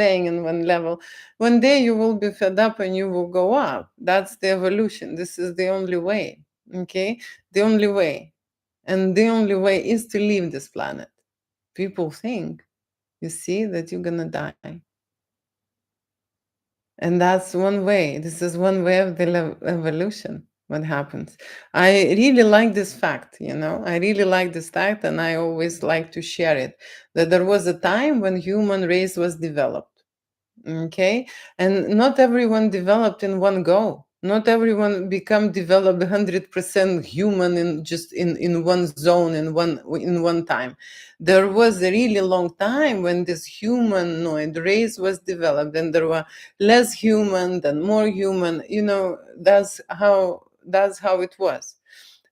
one day you will be fed up and you will go up. That's the evolution. This is the only way. Okay, the only way. And the only way is to leave this planet. People think, you see, that you're gonna die. And that's one way. This is one way of the evolution, what happens. I really like this fact, I really like this fact, and I always like to share it, that there was a time when human race was developed. Okay, and not everyone developed in one go. Not everyone become developed 100% human in one zone, in one time. There was a really long time when this humanoid race was developed, and there were less human than more human. That's how it was.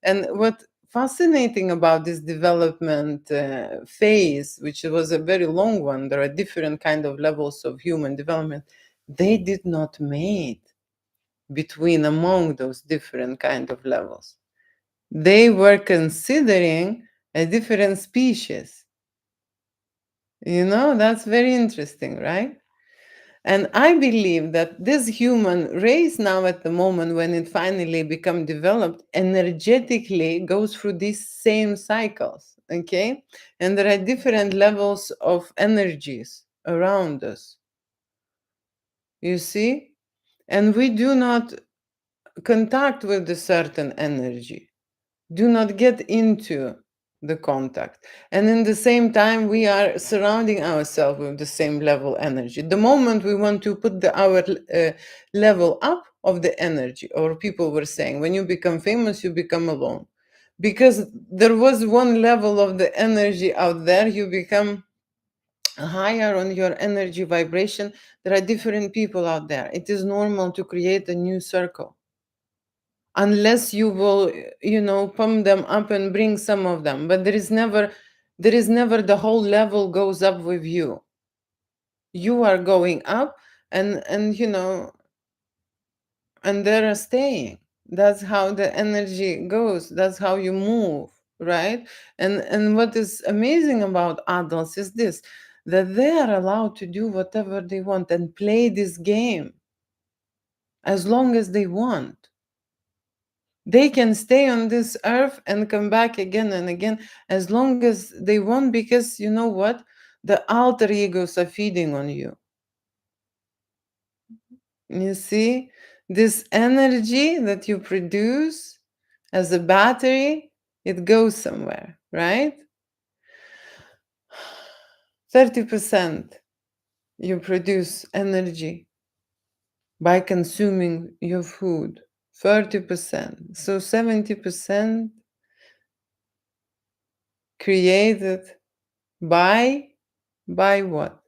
And what fascinating about this development phase, which was a very long one, there are different kind of levels of human development. They did not mate between among those different kind of levels. They were considering a different species. That's very interesting, right? And I believe that this human race now at the moment when it finally become developed energetically goes through these same cycles, okay? And there are different levels of energies around us, you see? And we do not contact with a certain energy, do not get into the contact, and in the same time we are surrounding ourselves with the same level energy. The moment we want to put our level up of the energy, or people were saying when you become famous you become alone, because there was one level of the energy out there, you become higher on your energy vibration. There are different people out there. It is normal to create a new circle, unless you will pump them up and bring some of them, but there is never the whole level goes up with you. You are going up, and they're staying. That's how the energy goes, that's how you move, right? And what is amazing about adults is this, that they are allowed to do whatever they want and play this game as long as they want. They can stay on this earth and come back again and again as long as they want, because you know what? The alter egos are feeding on you. You see, this energy that you produce as a battery, it goes somewhere, right? 30% you produce energy by consuming your food. 30%. So 70% created by what?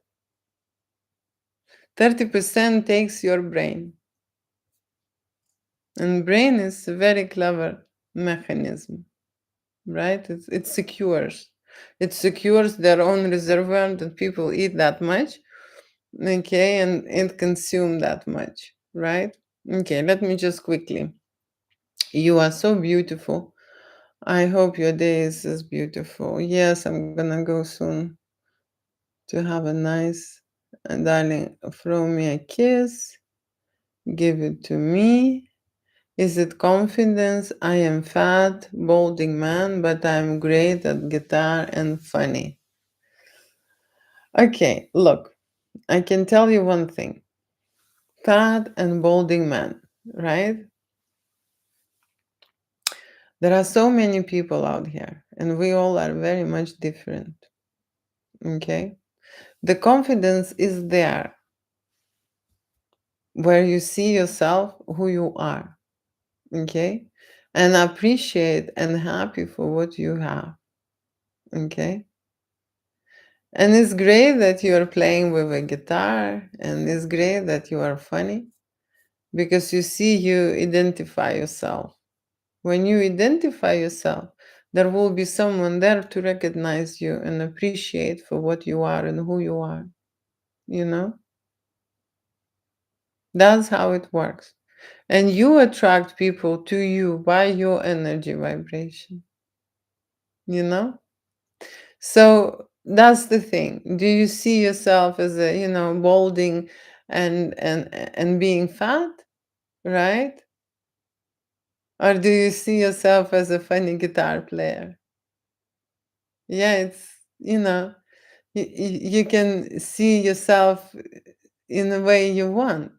30% takes your brain. And brain is a very clever mechanism, right? It secures. It secures their own reservoir that people eat that much, okay, and it consume that much, right? Okay, let me just quickly. You are so beautiful. I hope your day is as beautiful. Yes, I'm gonna go soon to have a nice, darling, throw me a kiss, give it to me. Is it confidence? I am fat, balding man, but I'm great at guitar and funny. Okay, look, I can tell you one thing. Fat and balding man, right? There are so many people out here, and we all are very much different. Okay? The confidence is there where you see yourself who you are. Okay? And appreciate and happy for what you have. Okay? And it's great that you are playing with a guitar, and it's great that you are funny, because you see, you identify yourself. When you identify yourself, there will be someone there to recognize you and appreciate for what you are and who you are. You know? That's how it works. And you attract people to you by your energy vibration. You know? So that's the thing. Do you see yourself as a, balding and being fat, right? Or do you see yourself as a funny guitar player? Yeah, you can see yourself in the way you want.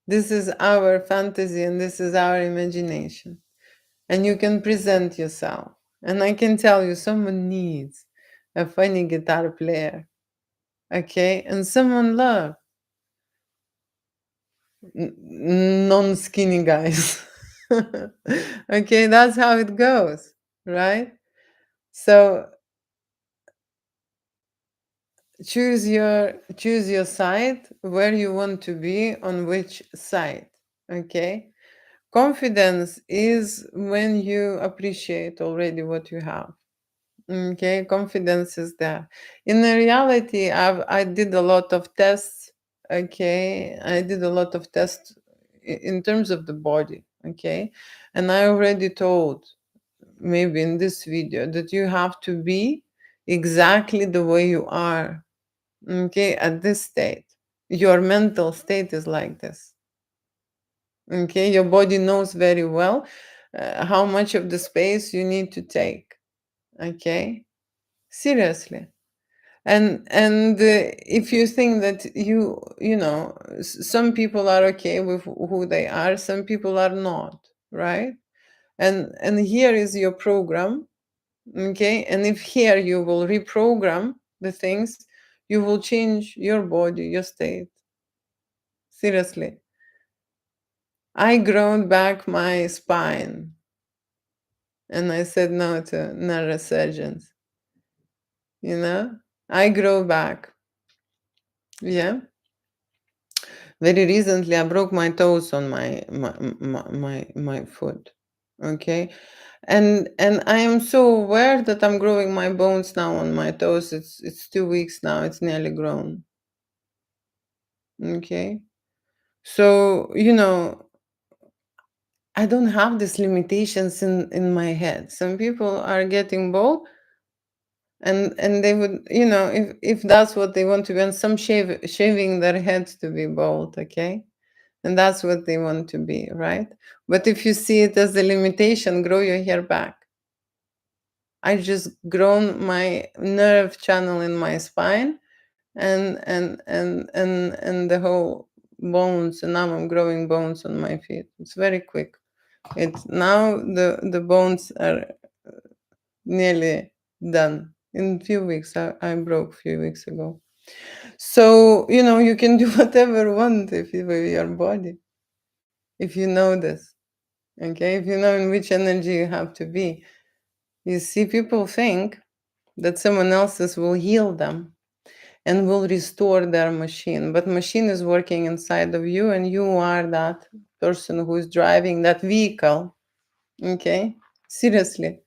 This is our fantasy and this is our imagination. And you can present yourself. And I can tell you, someone needs a funny guitar player, okay? And someone love non-skinny guys. Okay, that's how it goes, right? So choose your side, where you want to be, on which side, okay? Confidence is when you appreciate already what you have. Okay, confidence is there. In the reality, I did a lot of tests. Okay, I did a lot of tests in terms of the body. Okay, and I already told, maybe in this video, that you have to be exactly the way you are. Okay, at this state, your mental state is like this. Okay, your body knows very well how much of the space you need to take. Okay, seriously. And if you think that you know, some people are okay with who they are, some people are not, right? And here is your program. Okay, and if here you will reprogram the things, you will change your body, your state. Seriously, I grown back my spine, and I said no to neurosurgeons. You know, I grow back. Yeah. Very recently, I broke my toes on my foot. Okay, and I am so aware that I'm growing my bones now on my toes. It's 2 weeks now. It's nearly grown. Okay, so I don't have these limitations in my head. Some people are getting bald, and they would, if that's what they want to be, and some shaving their heads to be bald. Okay, and that's what they want to be, right? But if you see it as a limitation, grow your hair back. I just grown my nerve channel in my spine, and the whole bones, and now I'm growing bones on my feet. It's very quick. It's now the bones are nearly done. In a few weeks, I broke a few weeks ago. So you can do whatever you want if you with your body, if you know this. Okay, if you know in which energy you have to be. You see, people think that someone else's will heal them and will restore their machine, but machine is working inside of you, and you are that person who is driving that vehicle. Okay, seriously,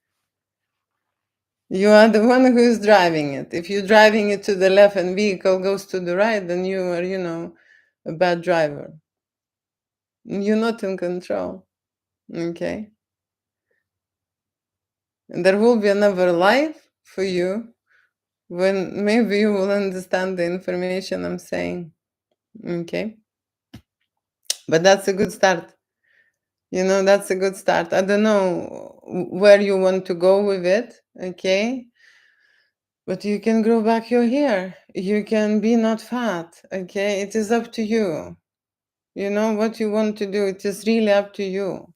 you are the one who is driving it. If you're driving it to the left and vehicle goes to the right, then you are, a bad driver. You're not in control. Okay, and there will be another life for you when maybe you will understand the information I'm saying. Okay, but that's a good start. That's a good start. I don't know where you want to go with it. Okay, but you can grow back your hair, you can be not fat. Okay, it is up to you. What you want to do, it is really up to you.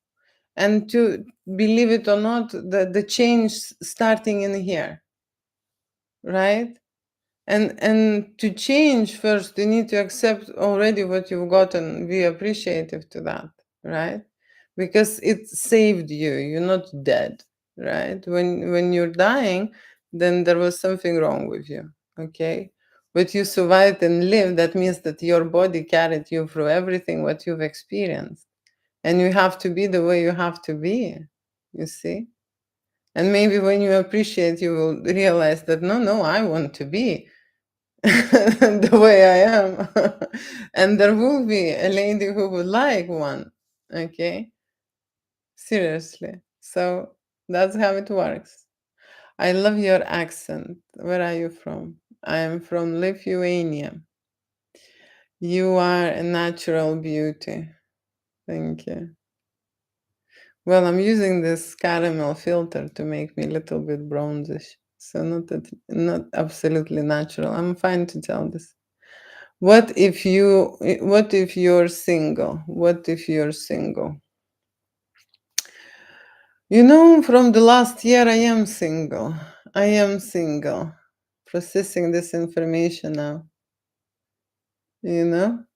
And to believe it or not, the change starting in here, right? And to change, first you need to accept already what you've got and be appreciative to that, right? Because it saved you. You're not dead, right? When you're dying, then there was something wrong with you. Okay, but you survived and lived. That means that your body carried you through everything what you've experienced, and you have to be the way you have to be. You see. And maybe when you appreciate, you will realize that no, I want to be the way I am. And there will be a lady who would like one. Okay, seriously. So that's how it works. I love your accent. Where are you from? I am from Lithuania. You are a natural beauty. Thank you. Well, I'm using this caramel filter to make me a little bit bronzish. So not absolutely natural. I'm fine to tell this. What if you're single? What if you're single? From the last year, I am single. I am single. Processing this information now.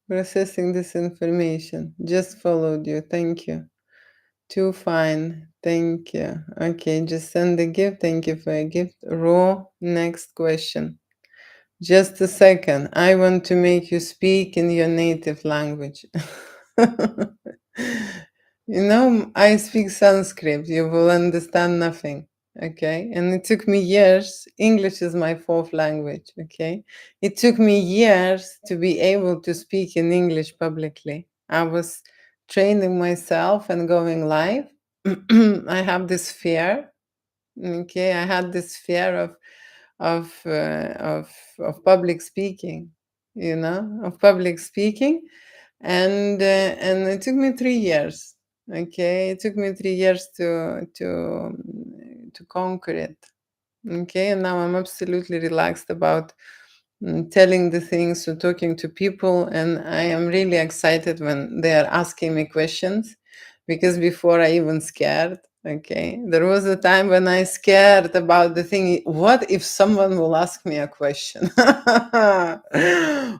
Processing this information. Just followed you. Thank you. Too fine. Thank you. Okay, just send the gift. Thank you for a gift. Raw. Next question. Just a second. I want to make you speak in your native language. I speak Sanskrit. You will understand nothing. Okay. And it took me years. English is my fourth language. Okay. It took me years to be able to speak in English publicly. I was training myself and going live. I have this fear. Okay. I had this fear of, uh, of, of public speaking, of public speaking, and it took me 3 years. Okay, it took me 3 years to conquer it. Okay, and now I'm absolutely relaxed about telling the things or talking to people, and I am really excited when they are asking me questions, because before I even scared. Okay, there was a time when I scared about the thing. What if someone will ask me a question?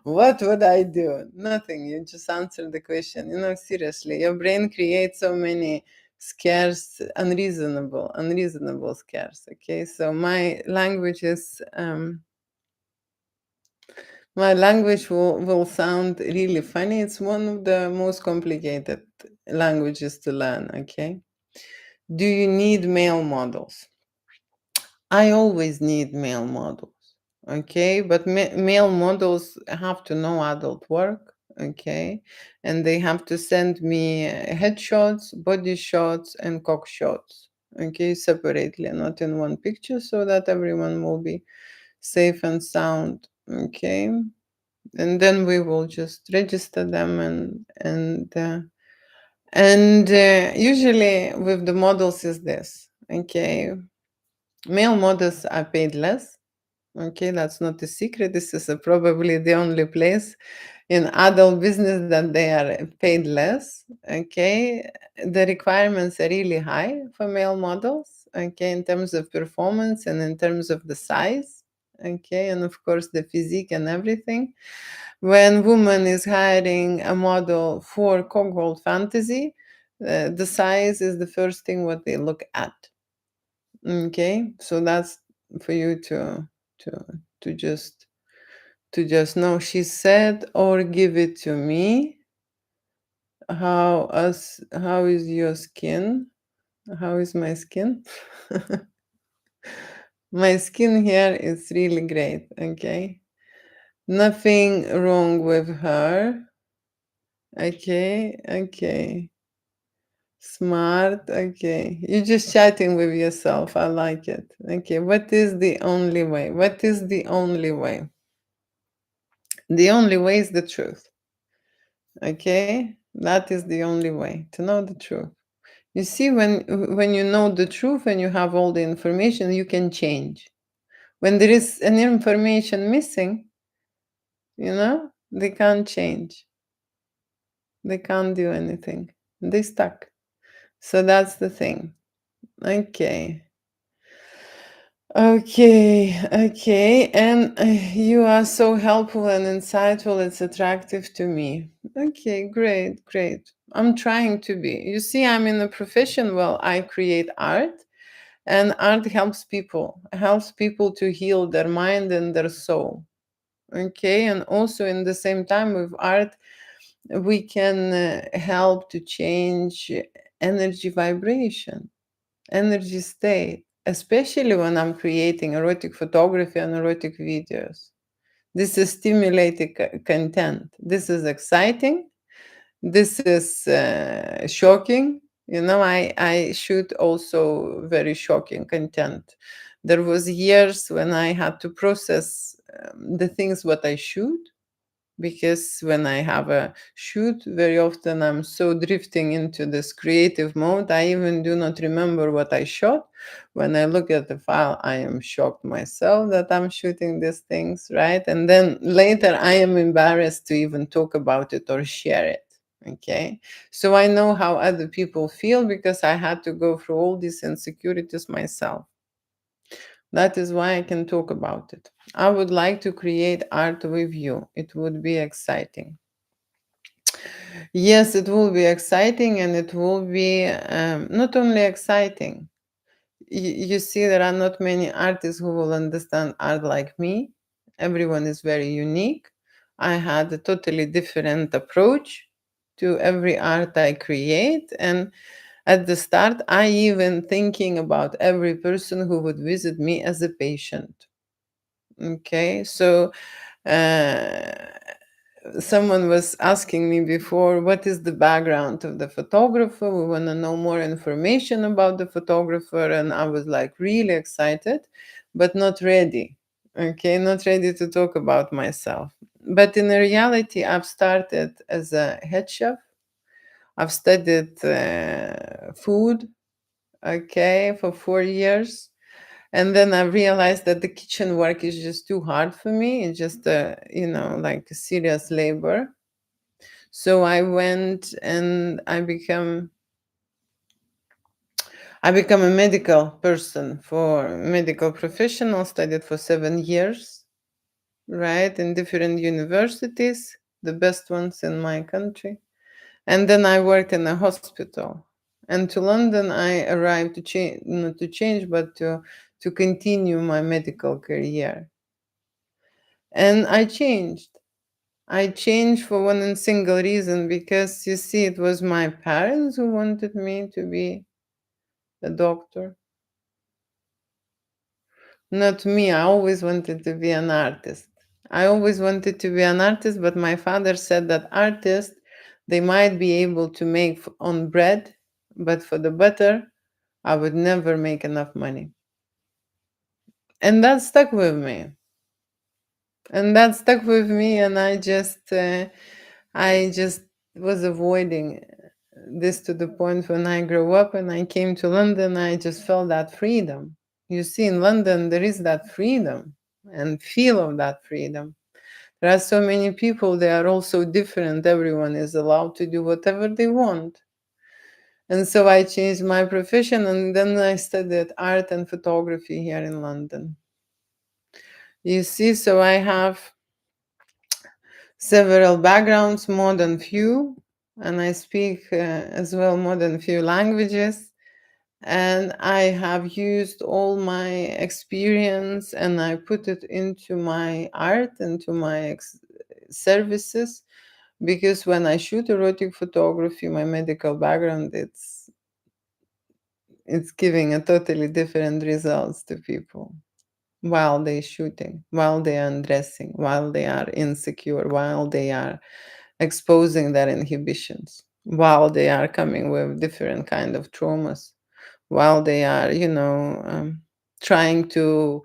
What would I do? Nothing. You just answer the question. Seriously, your brain creates so many scares, unreasonable scares. Okay, so my language will sound really funny. It's one of the most complicated languages to learn. Okay. Do you need male models? I always need male models. Okay. But male models have to know adult work. Okay. And they have to send me headshots, body shots, and cock shots. Okay. Separately, not in one picture, so that everyone will be safe and sound. Okay. And then we will just register them, and usually with the models is this. Okay, male models are paid less. Okay, that's not a secret. This is probably the only place in adult business that they are paid less. Okay, the requirements are really high for male models. Okay, in terms of performance and in terms of the size. Okay, and of course the physique and everything. When woman is hiring a model for Cogworld Fantasy, the size is the first thing what they look at. Okay, so that's for you to to just to just know. She said, or give it to me. How is your skin? How is my skin? My skin here is really great. Okay, nothing wrong with her. Okay. Smart. Okay. You're just chatting with yourself. I like it. Okay. What is the only way? What is the only way? The only way is the truth. Okay. That is the only way to know the truth. You see, when you know the truth and you have all the information, you can change. When there is an information missing, they can't change. They can't do anything. They stuck. So that's the thing. Okay. Okay, and you are so helpful and insightful. It's attractive to me. Okay, great. I'm trying to be. You see, I'm in a profession. Well, I create art, and art helps people to heal their mind and their soul. Okay, and also in the same time with art, we can help to change energy vibration, energy state, especially when I'm creating erotic photography and erotic videos. This is stimulating content. This is exciting. This is shocking. I shoot also very shocking content. There was years when I had to process the things what I shoot, because when I have a shoot, very often I'm so drifting into this creative mode, I even do not remember what I shot. When I look at the file, I am shocked myself that I'm shooting these things, right? And then later, I am embarrassed to even talk about it or share it. Okay, so I know how other people feel because I had to go through all these insecurities myself. That is why I can talk about it. I would like to create art with you. It would be exciting. Yes, it will be exciting, and it will be not only exciting. You see, there are not many artists who will understand art like me. Everyone is very unique. I had a totally different approach to every art I create. And at the start, I even thinking about every person who would visit me as a patient. Okay, so uh, someone was asking me before, what is the background of the photographer? We want to know more information about the photographer. And I was like really excited, but not ready. Okay, not ready to talk about myself. But in reality, I've started as a head chef. I've studied food, okay, for 4 years. And then I realized that the kitchen work is just too hard for me. It's just, like serious labor. So I went and I become a medical person, for medical professional, studied for 7 years, right, in different universities, the best ones in my country. And then I worked in a hospital. And to London, I arrived to change, not to change, but to continue my medical career. And I changed. I changed for one and single reason, because you see, it was my parents who wanted me to be a doctor, not me. I always wanted to be an artist. I always wanted to be an artist, but my father said that artists, they might be able to make on bread, but for the butter, I would never make enough money. And that stuck with me. And that stuck with me, and I just was avoiding this to the point when I grew up and I came to London, I just felt that freedom. You see, in London, there is that freedom and feel of that freedom. There are so many people, they are all so different. Everyone is allowed to do whatever they want. And so I changed my profession, and then I studied art and photography here in London. You see, so I have several backgrounds, more than few, and I speak as well more than few languages. And I have used all my experience and I put it into my art, into my services, because when I shoot erotic photography, my medical background, it's giving a totally different results to people while they're shooting, while they are undressing, while they are insecure, while they are exposing their inhibitions, while they are coming with different kind of traumas, while they are, trying to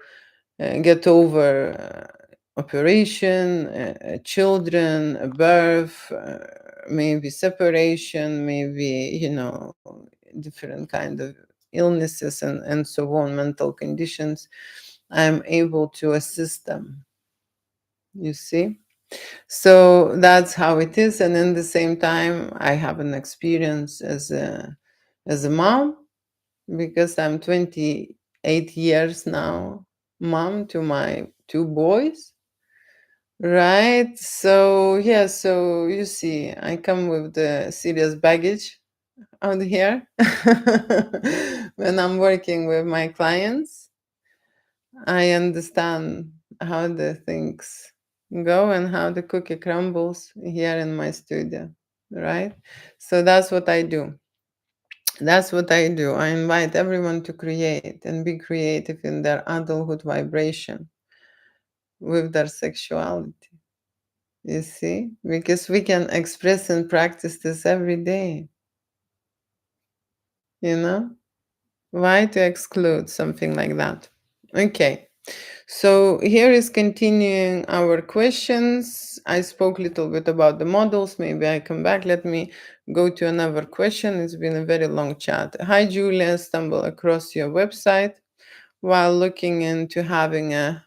get over operation, children, a birth, maybe separation, maybe, different kind of illnesses and so on, mental conditions. I'm able to assist them, you see. So that's how it is. And in the same time, I have an experience as a mom, because I'm 28 years now mom to my two boys. Right. So yeah, so you see, I come with the serious baggage out here when I'm working with my clients. I understand how the things go and how the cookie crumbles here in my studio, right? So that's what I do. That's what I do. I invite everyone to create and be creative in their adulthood vibration with their sexuality. You see? Because we can express and practice this every day, you know? Why to exclude something like that? Okay. So here is continuing our questions. I spoke a little bit about the models. Maybe I come back. Let me go to another question. It's been a very long chat. Hi, Julia. Stumbled across your website while looking into having a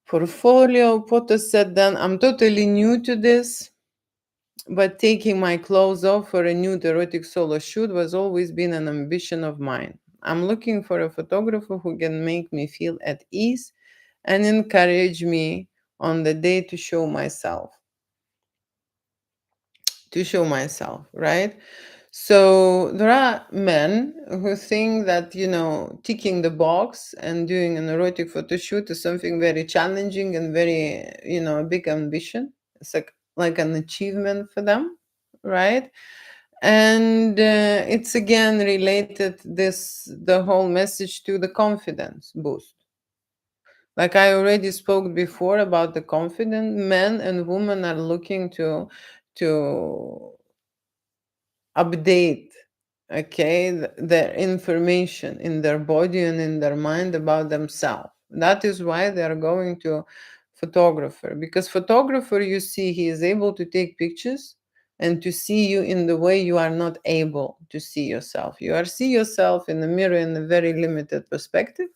portfolio. Poto said then, I'm totally new to this, but taking my clothes off for a nude erotic solo shoot was always been an ambition of mine. I'm looking for a photographer who can make me feel at ease and encourage me on the day to show myself, right? So there are men who think that, ticking the box and doing an erotic photo shoot is something very challenging and very, a big ambition. It's like an achievement for them, right? And it's again related this the whole message to the confidence boost. Like I already spoke before about the confident men and women are looking to update, okay, their information in their body and in their mind about themselves. That is why they are going to photographer, because photographer, you see, he is able to take pictures and to see you in the way you are not able to see yourself. You are see yourself in the mirror in a very limited perspective.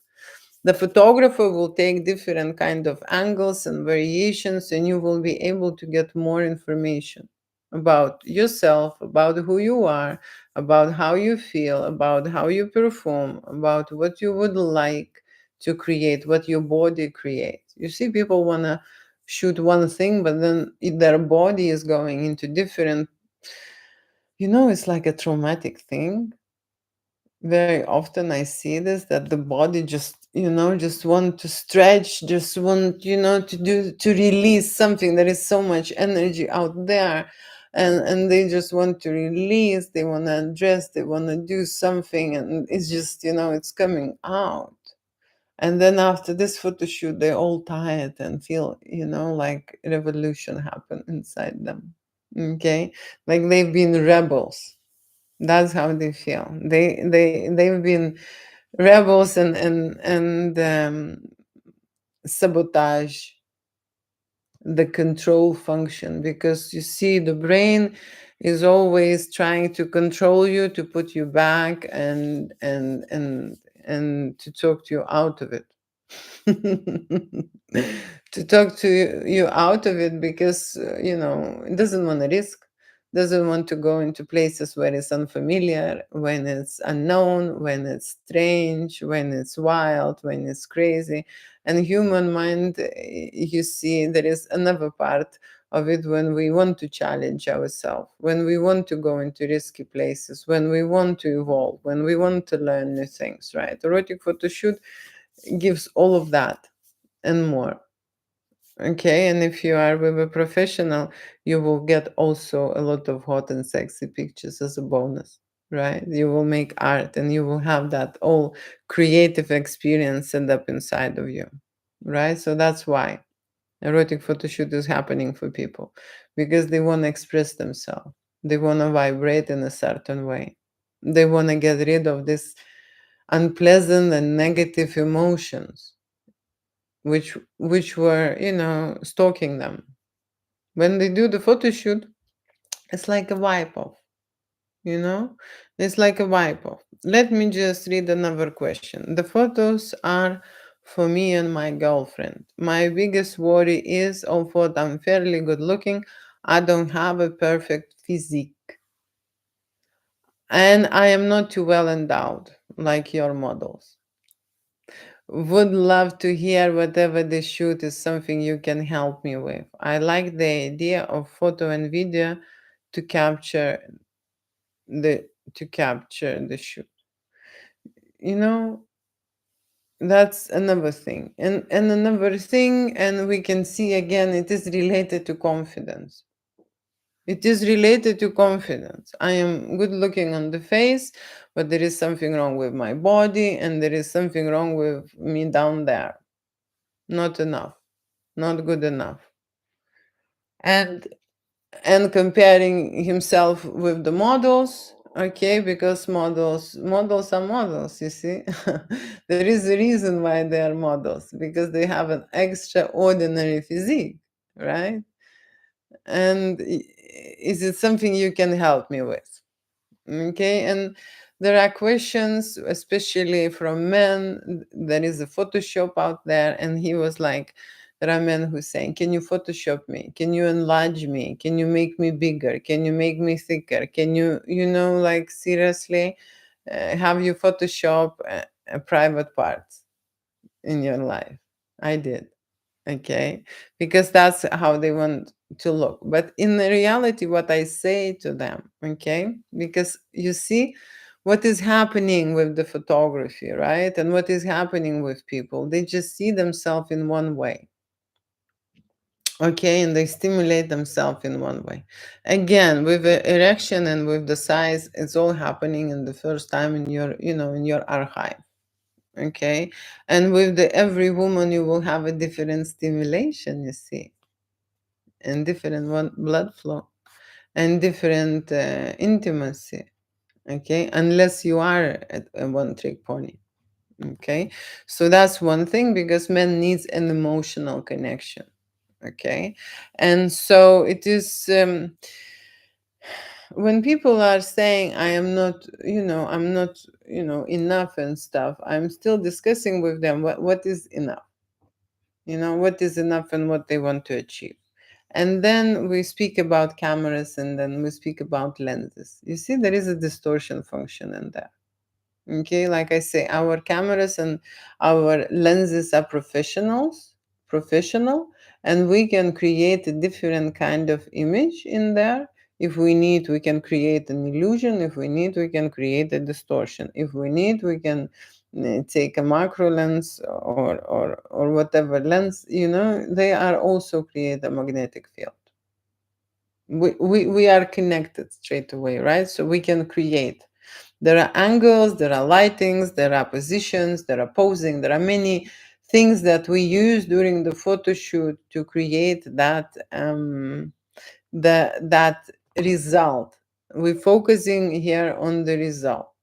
The photographer will take different kind of angles and variations, and you will be able to get more information about yourself, about who you are, about how you feel, about how you perform, about what you would like to create, what your body creates. You see, people want to shoot one thing, but then their body is going into different, it's like a traumatic thing. Very often I see this, that the body just want to stretch, just want to release something. There is so much energy out there, and they just want to release, they want to address, they want to do something, and it's just it's coming out. And then after this photo shoot, they're all tired and feel like revolution happened inside them. Okay, like they've been rebels. That's how they feel. They've been rebels and sabotage the control function, because you see the brain is always trying to control you, to put you back, and to talk you out of it. To talk you out of it, because it doesn't want to risk, doesn't want to go into places where it's unfamiliar, when it's unknown, when it's strange, when it's wild, when it's crazy. And human mind, you see, there is another part of it when we want to challenge ourselves, when we want to go into risky places, when we want to evolve, when we want to learn new things, right? Erotic photo shoot gives all of that and more. Okay, and if you are with a professional, you will get also a lot of hot and sexy pictures as a bonus, right? You will make art and you will have that all creative experience set up inside of you, right? So that's why erotic photo shoot is happening for people, because they want to express themselves. They want to vibrate in a certain way. They want to get rid of this unpleasant and negative emotions which were stalking them. When they do the photo shoot, it's like a wipe off, you know it's like a wipe off. Let me just read another question. The photos are for me and my girlfriend. My biggest worry is, although I'm fairly good looking, I don't have a perfect physique, and I am not too well endowed like your models. Would love to hear whatever the shoot is something you can help me with. I like the idea of photo and video to capture the to capture the shoot. You know, that's another thing. And another thing, and we can see again, it is related to confidence. It is related to confidence. I am good looking on the face, but there is something wrong with my body, and there is something wrong with me down there. Not enough, not good enough. And comparing himself with the models, okay, because models are models, you see. There is a reason why they are models, because they have an extraordinary physique, right? And is it something you can help me with? Okay, and there are questions, especially from men. There is a Photoshop out there, and he was like, there are men who saying, "Can you Photoshop me? Can you enlarge me? Can you make me bigger? Can you make me thicker? Can you, like seriously, have you Photoshop a private parts in your life?" I did. Okay, because that's how they want to look. But in the reality, what I say to them, okay, because you see what is happening with the photography, right? And what is happening with people, they just see themselves in one way. Okay, and they stimulate themselves in one way. Again, with the erection and with the size, it's all happening in the first time in your, in your archive. Okay, and with the every woman, you will have a different stimulation, you see, and different one blood flow and different intimacy. Okay, unless you are a one trick pony. Okay, so that's one thing, because men needs an emotional connection. Okay, and so it is, when people are saying I am not, I'm not, enough and stuff, I'm still discussing with them what is enough, what is enough and what they want to achieve. And then we speak about cameras, and then we speak about lenses. You see, there is a distortion function in there. Okay, like I say, our cameras and our lenses are professional, and we can create a different kind of image in there. If we need, we can create an illusion. If we need, we can create a distortion. If we need, we can take a macro lens, or whatever lens. They are also create a magnetic field. We are connected straight away, right? So we can create. There are angles, there are lightings, there are positions, there are posing, there are many things that we use during the photo shoot to create that result. We're focusing here on the result.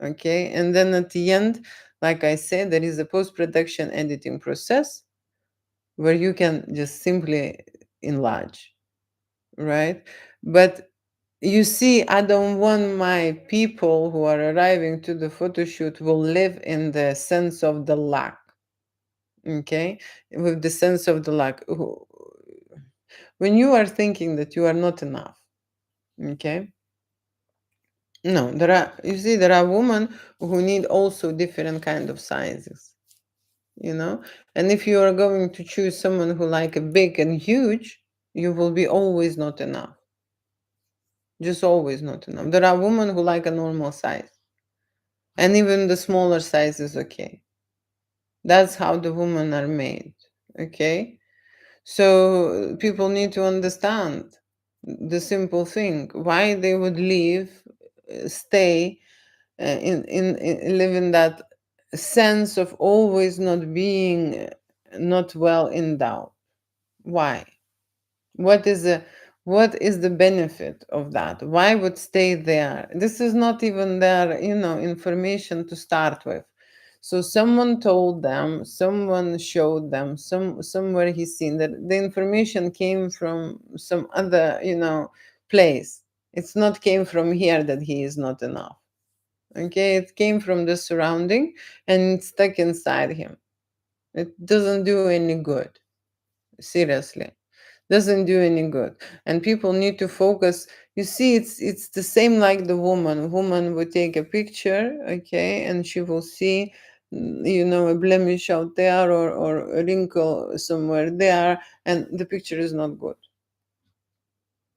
Okay, and then at the end, like I said, there is a post-production editing process where you can just simply enlarge, right? But you see, I don't want my people who are arriving to the photo shoot will live in the sense of the lack. Okay, with the sense of the lack. When you are thinking that you are not enough, okay. No, you see, there are women who need also different kind of sizes, and if you are going to choose someone who like a big and huge, you will be always not enough. Just always not enough. There are women who like a normal size, and even the smaller size is okay. That's how the women are made. Okay, so people need to understand the simple thing why they would leave, stay, live in that sense of always not being, not well endowed. Why? What is the benefit of that? Why would stay there? This is not even their, information to start with. So someone told them, someone showed them, somewhere he's seen that the information came from some other, place. It's not came from here that he is not enough. Okay, it came from the surrounding, and it's stuck inside him. It doesn't do any good. Seriously, doesn't do any good. And people need to focus. You see, it's the same like the woman would take a picture, okay, and she will see, a blemish out there, or a wrinkle somewhere there, and the picture is not good.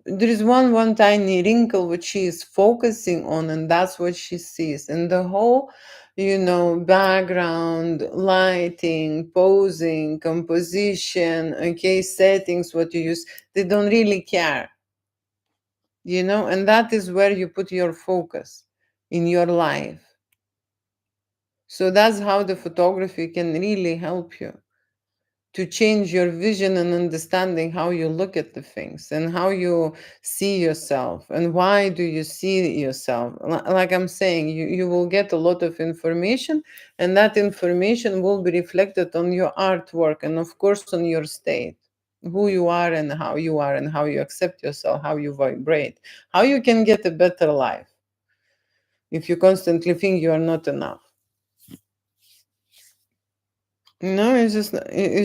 There is one tiny wrinkle which she is focusing on, and that's what she sees. And the whole, background, lighting, posing, composition, okay, settings, what you use, they don't really care. And that is where you put your focus in your life. So that's how the photography can really help you to change your vision and understanding how you look at the things and how you see yourself and why do you see yourself. Like I'm saying, you will get a lot of information, and that information will be reflected on your artwork and of course on your state, who you are and how you are and how you accept yourself, how you vibrate, how you can get a better life if you constantly think you are not enough. No, it's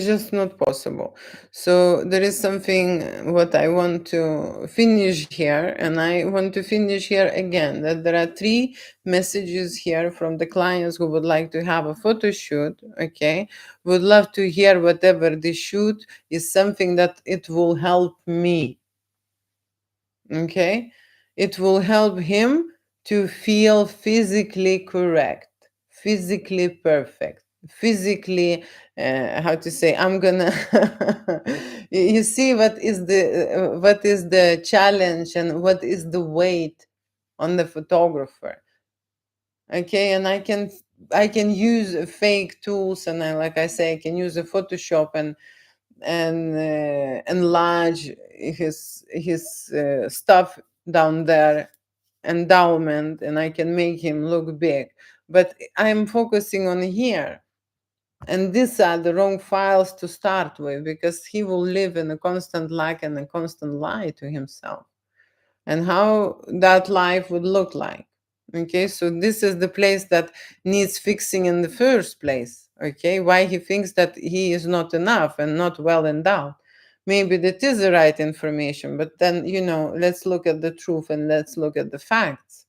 just not possible. So there is something what I want to finish here, and I want to finish here again that there are three messages here from the clients who would like to have a photo shoot. Okay, would love to hear whatever they shoot is something that it will help me. Okay, it will help him to feel physically correct, physically perfect, physically, how to say, I'm gonna you see what is the challenge and what is the weight on the photographer. Okay, and I can use fake tools, and like I say, I can use a Photoshop and enlarge his stuff down there, endowment, and I can make him look big. But I'm focusing on here, and these are the wrong files to start with, because he will live in a constant lack and a constant lie to himself, and how that life would look like. Okay, so this is the place that needs fixing in the first place. Okay, why he thinks that he is not enough and not well endowed. Maybe that is the right information, but then, let's look at the truth and let's look at the facts.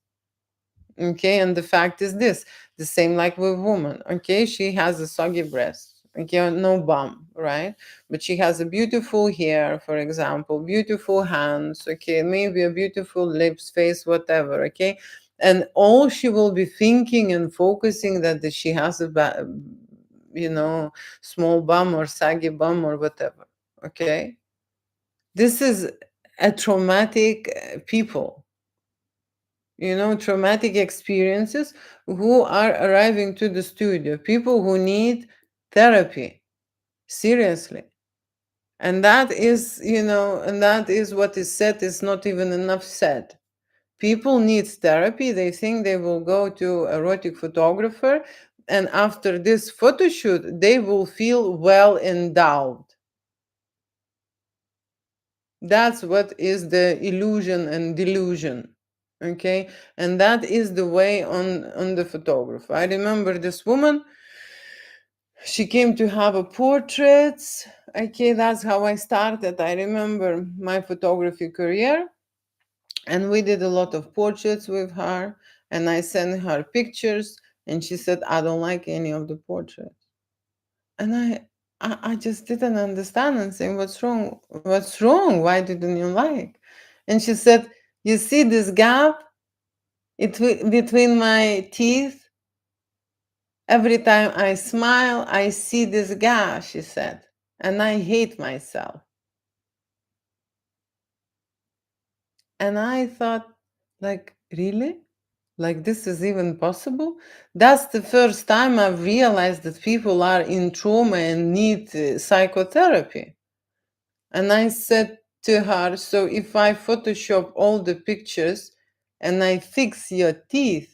Okay, and the fact is this, the same like with woman. Okay, she has a soggy breast, okay, no bum, right? But she has a beautiful hair, for example, beautiful hands, okay, maybe a beautiful lips, face, whatever. Okay, and all she will be thinking and focusing that she has you know small bum or saggy bum or whatever. Okay, this is a traumatic people, traumatic experiences, who are arriving to the studio, people who need therapy, seriously. And that is what is said is not even enough said. People need therapy. They think they will go to erotic photographer, and after this photo shoot, they will feel well endowed. That's what is the illusion and delusion. Okay, and that is the way on the photographer. I remember this woman, she came to have a portraits. Okay, that's how I started. I remember my photography career, and we did a lot of portraits with her, and I sent her pictures, and she said, I don't like any of the portraits. And I just didn't understand, and saying, what's wrong? What's wrong? Why didn't you like? And she said, you see this gap between my teeth? Every time I smile, I see this gap, she said, and I hate myself. And I thought, like, really? Like, this is even possible? That's the first time I've realized that people are in trauma and need psychotherapy. And I said to her, so if I Photoshop all the pictures and I fix your teeth,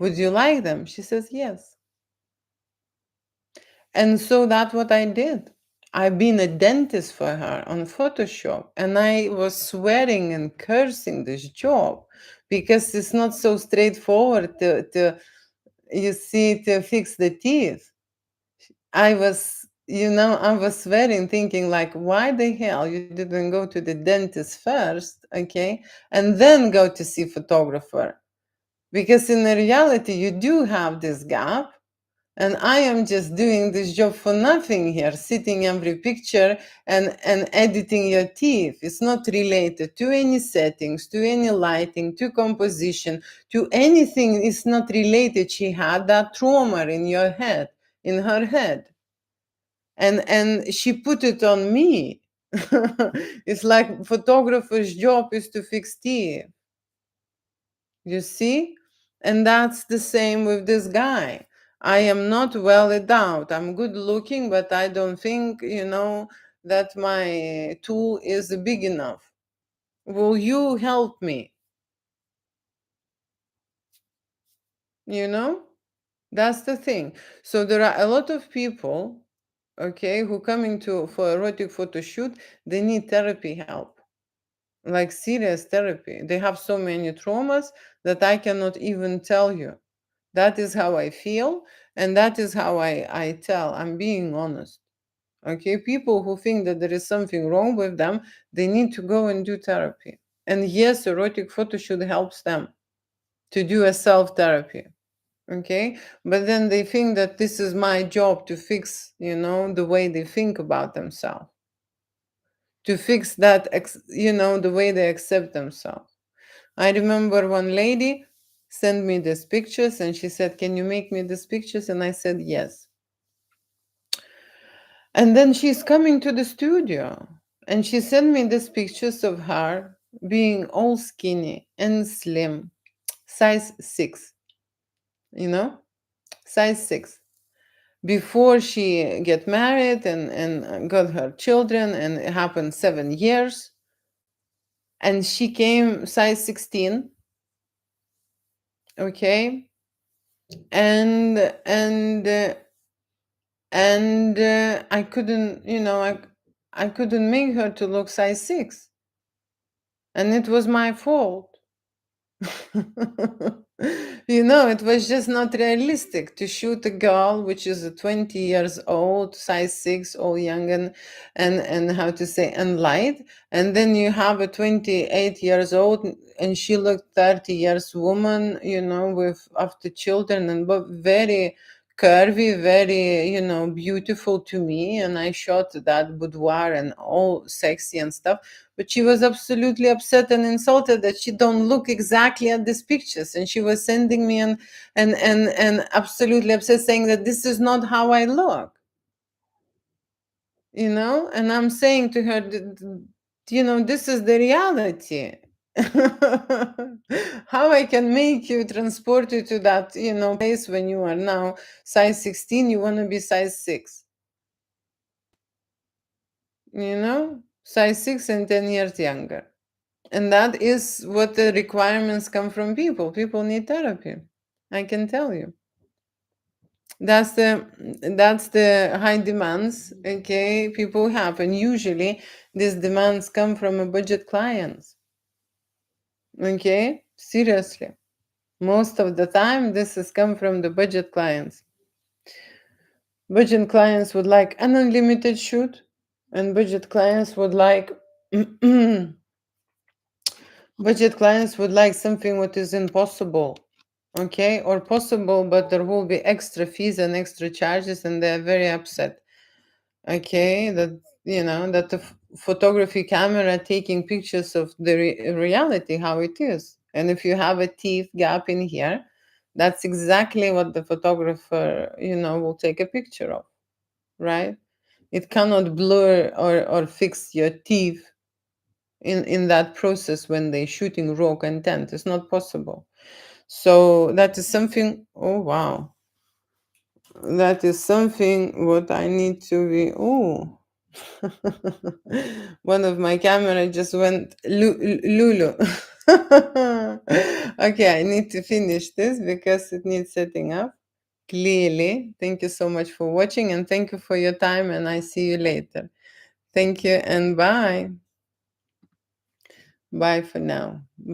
would you like them? She says, yes. And so that's what I did. I've been a dentist for her on Photoshop, and I was swearing and cursing this job because it's not so straightforward to fix the teeth. I was swearing, thinking like, why the hell you didn't go to the dentist first, okay, and then go to see photographer? Because in the reality, you do have this gap, and I am just doing this job for nothing here, sitting every picture and editing your teeth. It's not related to any settings, to any lighting, to composition, to anything. It's not related. She had that trauma in her head. And she put it on me. It's like photographer's job is to fix teeth. You see? And that's the same with this guy. I am not well endowed. I'm good looking, but I don't think, that my tool is big enough. Will you help me? You know? That's the thing. So there are a lot of people, okay, who coming to for erotic photo shoot, they need therapy help. Like serious therapy. They have so many traumas that I cannot even tell you. That is how I feel, and that is how I tell. I'm being honest. Okay, people who think that there is something wrong with them, they need to go and do therapy. And yes, erotic photo shoot helps them to do a self therapy. Okay, but then they think that this is my job to fix, the way they think about themselves, to fix that, the way they accept themselves. I remember one lady. send me these pictures, and she said, can you make me these pictures? And I said yes. And then she's coming to the studio, and she sent me these pictures of her being all skinny and slim, size 6, you know, size 6, before she get married and got her children, and it happened 7 years, and she came size 16. Okay. And I couldn't, I couldn't make her to look size 6, and it was my fault. It was just not realistic to shoot a girl which is 20 years old, size 6, all young and how to say, and light, and then you have a 28 years old, and she looked 30 years woman, with after children, and but very curvy, very, beautiful to me, and I shot that boudoir and all sexy and stuff. But she was absolutely upset and insulted that she don't look exactly at these pictures, and she was sending me and absolutely upset, saying that this is not how I look. And I'm saying to her, this is the reality. How I can make you transport you to that, place when you are now size 16, you want to be size 6, size 6 and 10 years younger. And that is what the requirements come from people. People need therapy. I can tell you. That's the high demands, okay, people have. And usually these demands come from a budget clients. Okay? Seriously. Most of the time this has come from the budget clients. Budget clients would like an unlimited shoot, and budget clients would like budget clients would like something what is impossible, okay, or possible, but there will be extra fees and extra charges, and they're very upset, okay, that the photography camera taking pictures of the reality how it is. And if you have a teeth gap in here, that's exactly what the photographer, will take a picture of, right? It cannot blur or fix your teeth in that process when they're shooting raw content. It's not possible. So that is something. Oh wow, that is something what I need to be. Oh, one of my camera just went lulu. Okay, I need to finish this because it needs setting up. Clearly, thank you so much for watching, and thank you for your time, and I see you later. Thank you, and bye. Bye for now. Bye.